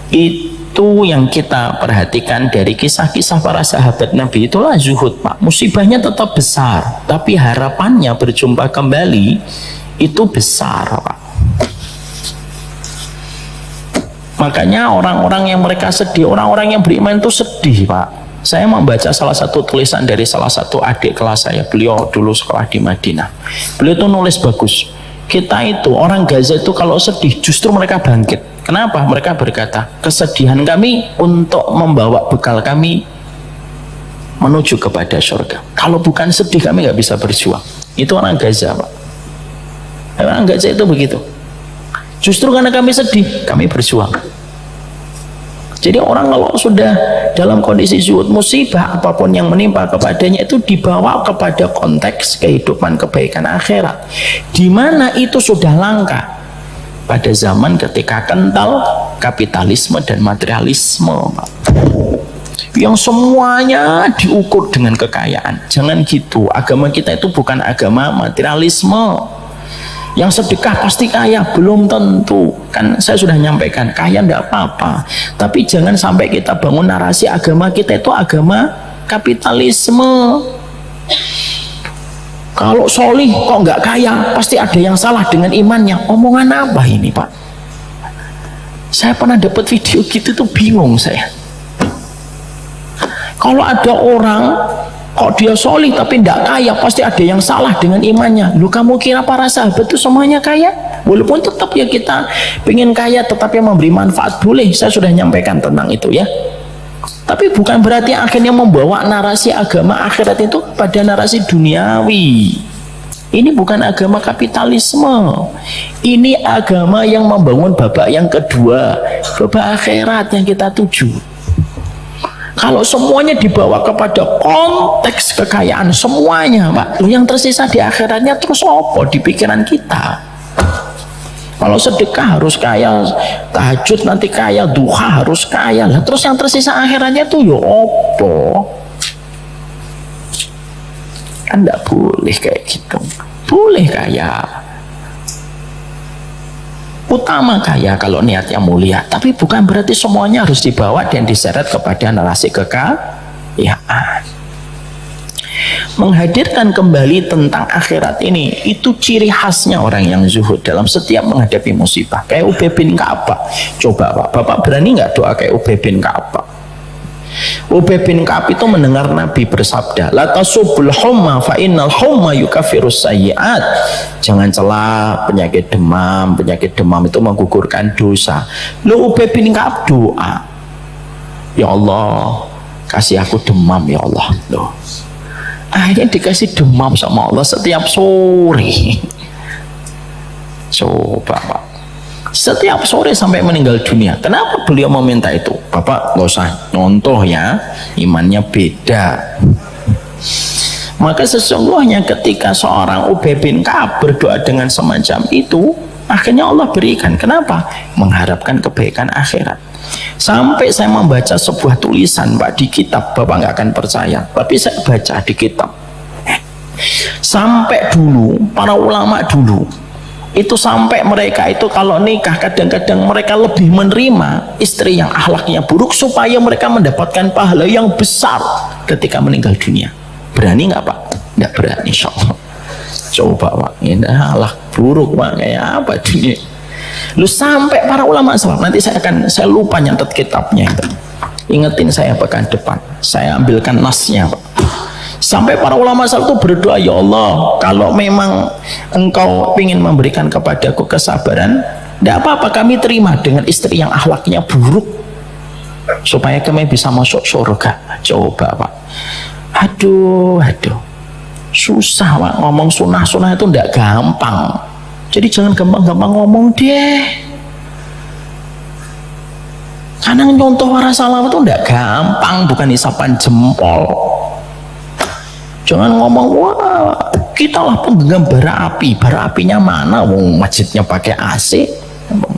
Itu yang kita perhatikan dari kisah-kisah para sahabat Nabi. Itulah zuhud, Pak. Musibahnya tetap besar, tapi harapannya berjumpa kembali itu besar, Pak. Makanya orang-orang yang mereka sedih, orang-orang yang beriman itu sedih, Pak. Saya membaca salah satu tulisan dari salah satu adik kelas saya. Beliau dulu sekolah di Madinah. Beliau itu nulis bagus. Kita itu, orang Gaza itu kalau sedih justru mereka bangkit. Kenapa? Mereka berkata, kesedihan kami untuk membawa bekal kami menuju kepada surga. Kalau bukan sedih kami nggak bisa berjuang. Itu orang Gaza, Pak. Orang Gaza itu begitu. Justru karena kami sedih, kami berjuang. Jadi orang kalau sudah dalam kondisi zuhud, musibah apapun yang menimpa kepadanya itu dibawa kepada konteks kehidupan kebaikan akhirat, di mana itu sudah langka pada zaman ketika kental kapitalisme dan materialisme, yang semuanya diukur dengan kekayaan. Jangan gitu, agama kita itu bukan agama materialisme. Yang sedekah pasti kaya, belum tentu. Kan saya sudah nyampaikan, kaya enggak apa-apa, tapi jangan sampai kita bangun narasi agama kita itu agama kapitalisme. Kalau solih kok nggak kaya, pasti ada yang salah dengan imannya. Omongan apa ini, Pak? Saya pernah dapat video gitu tuh bingung saya. Kalau ada orang kok dia solih tapi tidak kaya, pasti ada yang salah dengan imannya. Lu kamu kira para sahabat itu semuanya kaya? Walaupun tetap ya kita pengen kaya, tetapi memberi manfaat boleh. Saya sudah nyampaikan tentang itu ya. Tapi bukan berarti akhirnya membawa narasi agama akhirat itu pada narasi duniawi. Ini bukan agama kapitalisme. Ini agama yang membangun babak yang kedua, babak akhirat yang kita tuju. Kalau semuanya dibawa kepada konteks kekayaan semuanya, Pak, yang tersisa di akhiratnya terus apa di pikiran kita? Kalau sedekah harus kaya, tahajud nanti kaya, duha harus kaya lah. Terus yang tersisa akhiratnya tuh ya apa? Kan tidak boleh kayak gitu. Boleh kaya, utama kaya kalau niatnya mulia, tapi bukan berarti semuanya harus dibawa dan diseret kepada narasi kekayaan. Menghadirkan kembali tentang akhirat ini, itu ciri khasnya orang yang zuhud dalam setiap menghadapi musibah. Kayak Ubay bin Ka'ab. Coba Pak, Bapak berani nggak doa kayak Ubay bin Ka'ab? Ubay bin Ka'ab itu mendengar Nabi bersabda, la tasubul humma fa innal humma yukafirus sayyi'at. Jangan cela penyakit demam itu menggugurkan dosa. Lu Ubay bin Ka'ab doa, ya Allah kasih aku demam ya Allah. Loh, akhirnya dikasih demam sama Allah setiap sore. Coba Pak, setiap sore sampai meninggal dunia. Kenapa beliau meminta itu? Bapak nggak usah nyontoh ya, imannya beda. Maka sesungguhnya ketika seorang Ubay bin Ka'ab berdoa dengan semacam itu, akhirnya Allah berikan. Kenapa? Mengharapkan kebaikan akhirat. Sampai saya membaca sebuah tulisan, Pak, di kitab, Bapak nggak akan percaya, tapi saya baca di kitab. Sampai dulu para ulama dulu itu, sampai mereka itu kalau nikah kadang-kadang mereka lebih menerima istri yang akhlaknya buruk supaya mereka mendapatkan pahala yang besar ketika meninggal dunia. Berani nggak Pak? Nggak berani, insya Allah. Coba Pak, ini akhlak buruk Pak, kayak apa dunia? Lu sampai para ulama salaf, nanti saya lupa nyatet kitabnya itu. Ingetin saya pekan depan, saya ambilkan nasnya Pak. Sampai para ulama salaf itu berdoa, ya Allah, kalau memang engkau ingin memberikan kepadaku kesabaran, tidak apa-apa, kami terima dengan istri yang akhlaknya buruk supaya kami bisa masuk surga. Coba Pak, aduh susah Pak, ngomong sunah-sunah itu tidak gampang. Jadi jangan gampang-gampang ngomong deh, karena nyontoh para salaf itu tidak gampang, bukan isapan jempol. Jangan ngomong, wah kita lah penggenggam bara api. Bara apinya mana? Wong masjidnya pakai AC.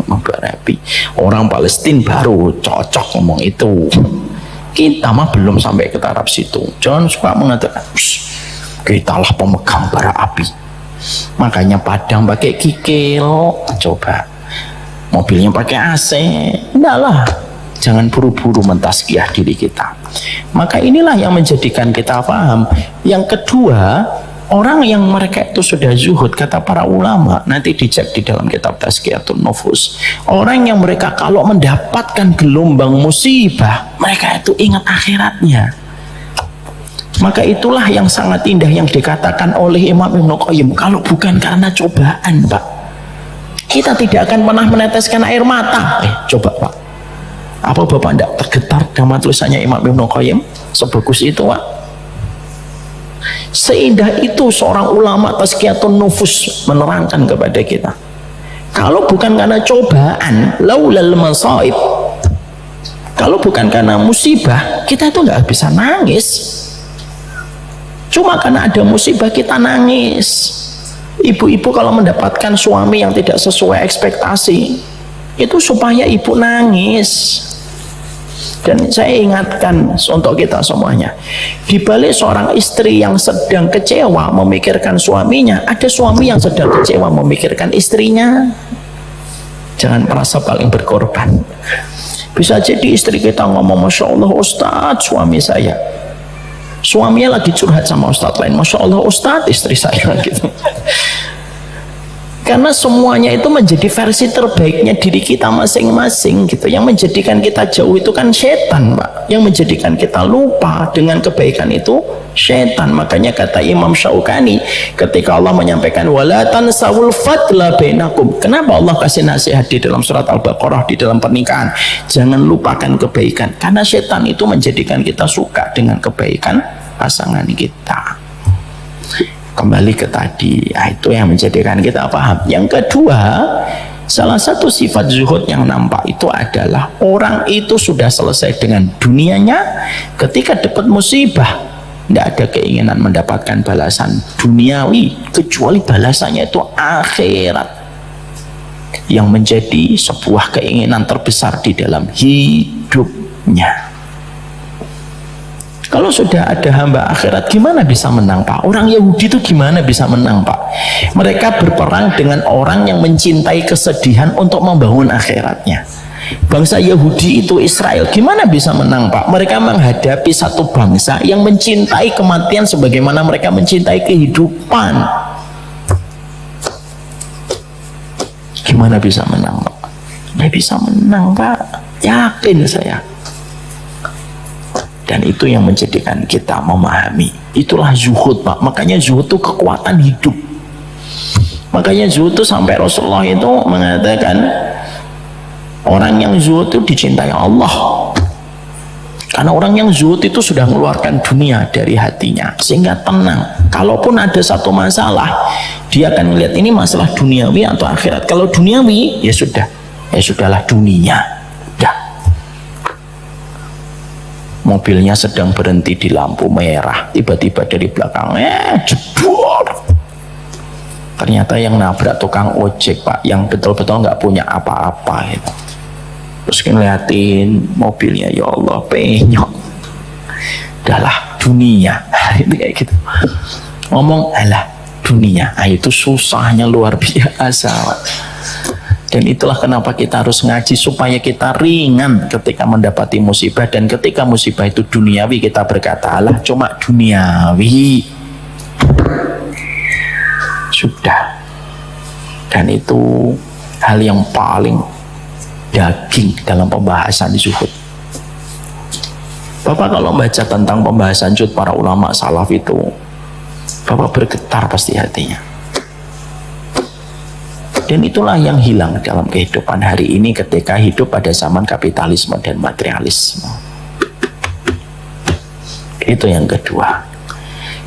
Bara api. Orang Palestina baru cocok ngomong itu. Kita mah belum sampai ke taraf situ. Jangan suka mengatakan, kita lah pemegang bara api. Makanya Padang pakai kikil. Coba mobilnya pakai AC. Enggak lah. Jangan buru-buru mentazkiyah diri kita. Maka inilah yang menjadikan kita paham. Yang kedua, orang yang mereka itu sudah zuhud, kata para ulama, nanti dicek di dalam kitab Tazkiyatun Nufus, orang yang mereka kalau mendapatkan gelombang musibah, mereka itu ingat akhiratnya. Maka itulah yang sangat indah yang dikatakan oleh Imam Ibnu Qayyim, kalau bukan karena cobaan Pak, kita tidak akan pernah meneteskan air mata. Coba Pak, apa Bapak tidak tergetar dengan tulisannya Imam Ibnu Qayyim? Sebagus itu Pak, seindah itu seorang ulama tazkiyatun nufus menerangkan kepada kita, kalau bukan karena cobaan, laulal masaib, kalau bukan karena musibah, kita itu nggak bisa nangis. Cuma karena ada musibah kita nangis. Ibu-ibu kalau mendapatkan suami yang tidak sesuai ekspektasi, itu supaya ibu nangis. Dan saya ingatkan untuk kita semuanya, di balik seorang istri yang sedang kecewa memikirkan suaminya, ada suami yang sedang kecewa memikirkan istrinya. Jangan merasa paling berkorban. Bisa jadi istri kita ngomong, Masya Allah Ustadz, suami saya, suaminya lagi curhat sama Ustadz lain, Masya Allah Ustadz, istri saya gitu. Karena semuanya itu menjadi versi terbaiknya diri kita masing-masing gitu. Yang menjadikan kita jauh itu kan setan Pak, yang menjadikan kita lupa dengan kebaikan itu setan. Makanya kata Imam Syaukani ketika Allah menyampaikan wala tansawul fadla bainakum, kenapa Allah kasih nasihat di dalam surat Al-Baqarah di dalam pernikahan, jangan lupakan kebaikan, karena setan itu menjadikan kita suka dengan kebaikan pasangan kita. Kembali ke tadi, itu yang menjadikan kita paham. Yang kedua, salah satu sifat zuhud yang nampak itu adalah orang itu sudah selesai dengan dunianya, ketika dapat musibah tidak ada keinginan mendapatkan balasan duniawi, kecuali balasannya itu akhirat, yang menjadi sebuah keinginan terbesar di dalam hidupnya. Kalau sudah ada hamba akhirat, gimana bisa menang Pak? Orang Yahudi itu gimana bisa menang Pak? Mereka berperang dengan orang yang mencintai kesedihan untuk membangun akhiratnya. Bangsa Yahudi itu Israel, gimana bisa menang Pak? Mereka menghadapi satu bangsa yang mencintai kematian sebagaimana mereka mencintai kehidupan. Gimana bisa menang Pak? Nggak bisa menang Pak, yakin saya. Dan itu yang menjadikan kita memahami, itulah zuhud Pak. Makanya zuhud itu kekuatan hidup. Makanya zuhud itu sampai Rasulullah itu mengatakan orang yang zuhud itu dicintai Allah, karena orang yang zuhud itu sudah mengeluarkan dunia dari hatinya sehingga tenang. Kalaupun ada satu masalah, dia akan melihat ini masalah duniawi atau akhirat. Kalau duniawi, ya sudah, ya sudahlah dunia. Mobilnya sedang berhenti di lampu merah, tiba-tiba dari belakang jebol. Ternyata yang nabrak tukang ojek Pak, yang betul-betul nggak punya apa-apa gitu. Terus ngeliatin mobilnya, ya Allah penyok, udahlah dunia. Itu kayak gitu, ngomong alah dunia, itu susahnya luar biasa Pak. Dan itulah kenapa kita harus ngaji, supaya kita ringan ketika mendapati musibah. Dan ketika musibah itu duniawi, kita berkata alah cuma duniawi, sudah. Dan itu hal yang paling daging dalam pembahasan zuhud. Bapak kalau baca tentang pembahasan zuhud para ulama salaf itu, Bapak bergetar pasti hatinya. Dan itulah yang hilang dalam kehidupan hari ini ketika hidup pada zaman kapitalisme dan materialisme. Itu yang kedua.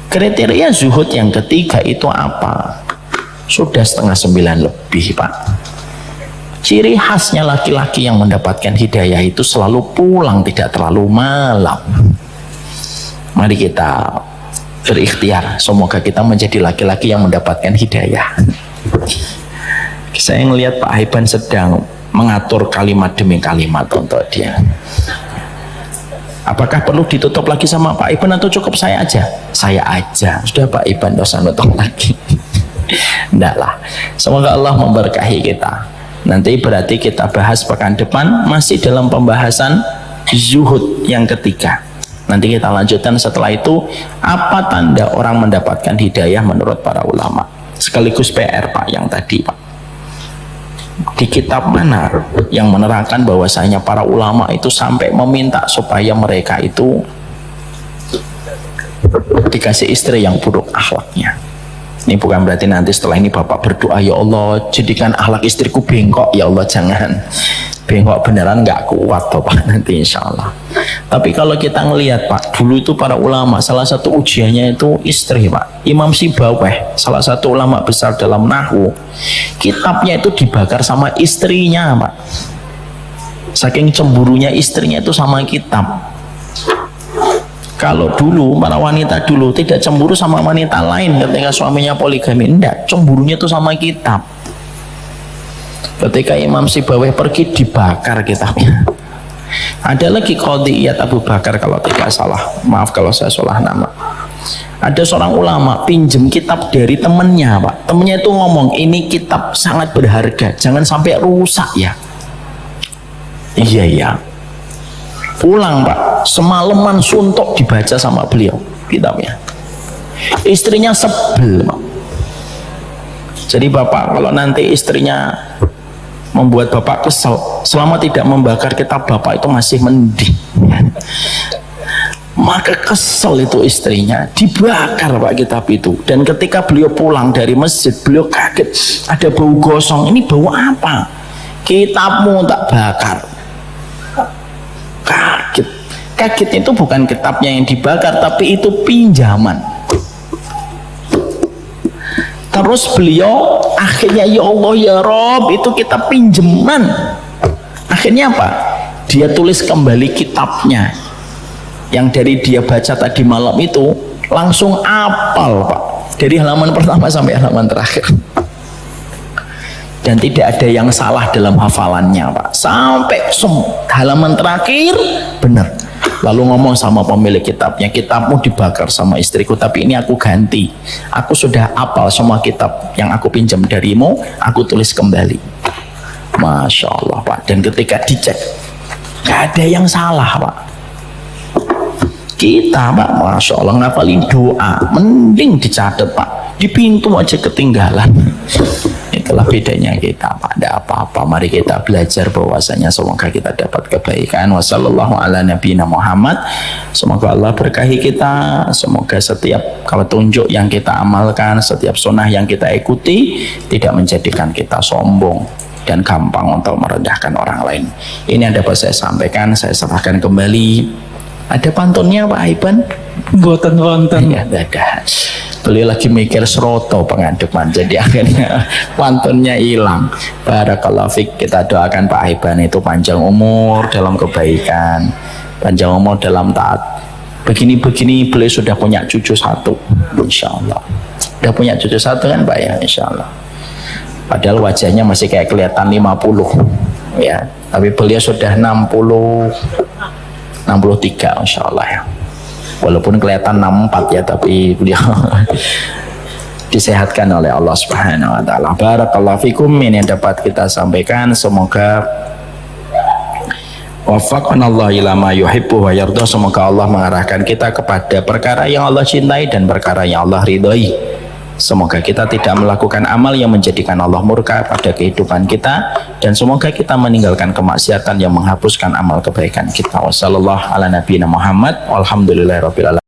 Kriteria zuhud yang ketiga itu apa? Sudah 8:30 lebih Pak. Ciri khasnya laki-laki yang mendapatkan hidayah itu selalu pulang tidak terlalu malam. Mari kita berikhtiar, semoga kita menjadi laki-laki yang mendapatkan hidayah. Saya ngelihat Pak Haiban sedang mengatur kalimat demi kalimat untuk dia. Apakah perlu ditutup lagi sama Pak Haiban atau cukup saya aja? Saya aja. Sudah Pak Haiban dosa nutup lagi. Enggak lah. Semoga Allah memberkahi kita. Nanti berarti kita bahas pekan depan masih dalam pembahasan zuhud yang ketiga. Nanti kita lanjutkan setelah itu, apa tanda orang mendapatkan hidayah menurut para ulama. Sekaligus PR Pak yang tadi Pak. Di kitab mana yang menerangkan bahwasanya para ulama itu sampai meminta supaya mereka itu dikasih istri yang buruk akhlaknya. Ini bukan berarti nanti setelah ini bapak berdoa, ya Allah jadikan akhlak istriku bengkok. Ya Allah jangan, bengkok beneran nggak kuat bapak nanti insya Allah. Tapi kalau kita ngelihat pak, dulu itu para ulama salah satu ujiannya itu istri pak. Imam Sibawayh salah satu ulama besar dalam nahwu, kitabnya itu dibakar sama istrinya pak. Saking cemburunya istrinya itu sama kitab. Kalau dulu para wanita dulu tidak cemburu sama wanita lain ketika suaminya poligami, enggak, cemburunya itu sama kitab. Ketika Imam Sibawayh pergi dibakar kitabnya. Ada lagi Qadhiyat Abu Bakar kalau tidak salah, maaf kalau saya salah nama. Ada seorang ulama pinjem kitab dari temennya pak. Temennya itu ngomong, ini kitab sangat berharga, jangan sampai rusak ya. Iya. Pulang pak, semalaman suntuk dibaca sama beliau kitabnya. Istrinya sebel pak. Jadi bapak kalau nanti istrinya membuat bapak kesel, selama tidak membakar kitab bapak itu masih mending. Maka kesel itu istrinya, dibakar pak kitab itu. Dan ketika beliau pulang dari masjid, beliau kaget, ada bau gosong. Ini bau apa? Kitabmu tak bakar. Kaget itu bukan kitabnya yang dibakar, tapi itu pinjaman. Terus beliau akhirnya, ya Allah ya Rob, itu kitab pinjaman. Akhirnya apa? Dia tulis kembali kitabnya yang dari dia baca tadi malam itu, langsung apal pak, dari halaman pertama sampai halaman terakhir. Dan tidak ada yang salah dalam hafalannya pak, sampai halaman terakhir benar. Lalu ngomong sama pemilik kitabnya, kitabmu dibakar sama istriku, tapi ini aku ganti. Aku sudah hafal semua kitab yang aku pinjam darimu, aku tulis kembali. Masya Allah pak. Dan ketika dicek, gak ada yang salah pak. Kita pak, Masya Allah ngapalin doa, mending dicatat pak, di pintu aja ketinggalan. Itulah bedanya kita pak, tidak apa-apa. Mari kita belajar bahwasanya semoga kita dapat kebaikan. Wassallallahu ala nabiyina Muhammad. Semoga Allah berkahi kita. Semoga setiap petunjuk yang kita amalkan, setiap sunnah yang kita ikuti tidak menjadikan kita sombong dan gampang untuk merendahkan orang lain. Ini yang dapat saya sampaikan. Saya serahkan kembali. Ada pantunnya Pak Aiban? Boten-boten. Ya, ada. Beliau lagi mikir seroto pengadepan, jadi akhirnya pantunnya hilang. Barakallahu fiik. Kita doakan Pak Aiban itu panjang umur dalam kebaikan, panjang umur dalam taat. Begini-begini beliau sudah punya cucu satu, insya Allah. Sudah punya cucu satu kan Pak ya, insya Allah. Padahal wajahnya masih kayak kelihatan 50 ya, tapi beliau sudah 63 insya Allah ya. Walaupun kelihatan 64 ya, tapi beliau disehatkan oleh Allah Subhanahu wa taala. Barakallahu fikum. Ini yang dapat kita sampaikan. Semoga waffaqanallahu ila ma yuhibbu wa yarda. Semoga Allah mengarahkan kita kepada perkara yang Allah cintai dan perkara yang Allah ridhoi. Semoga kita tidak melakukan amal yang menjadikan Allah murka pada kehidupan kita, dan semoga kita meninggalkan kemaksiatan yang menghapuskan amal kebaikan kita. Wassallallahu ala nabiyina Muhammad walhamdulillahirabbil alamin.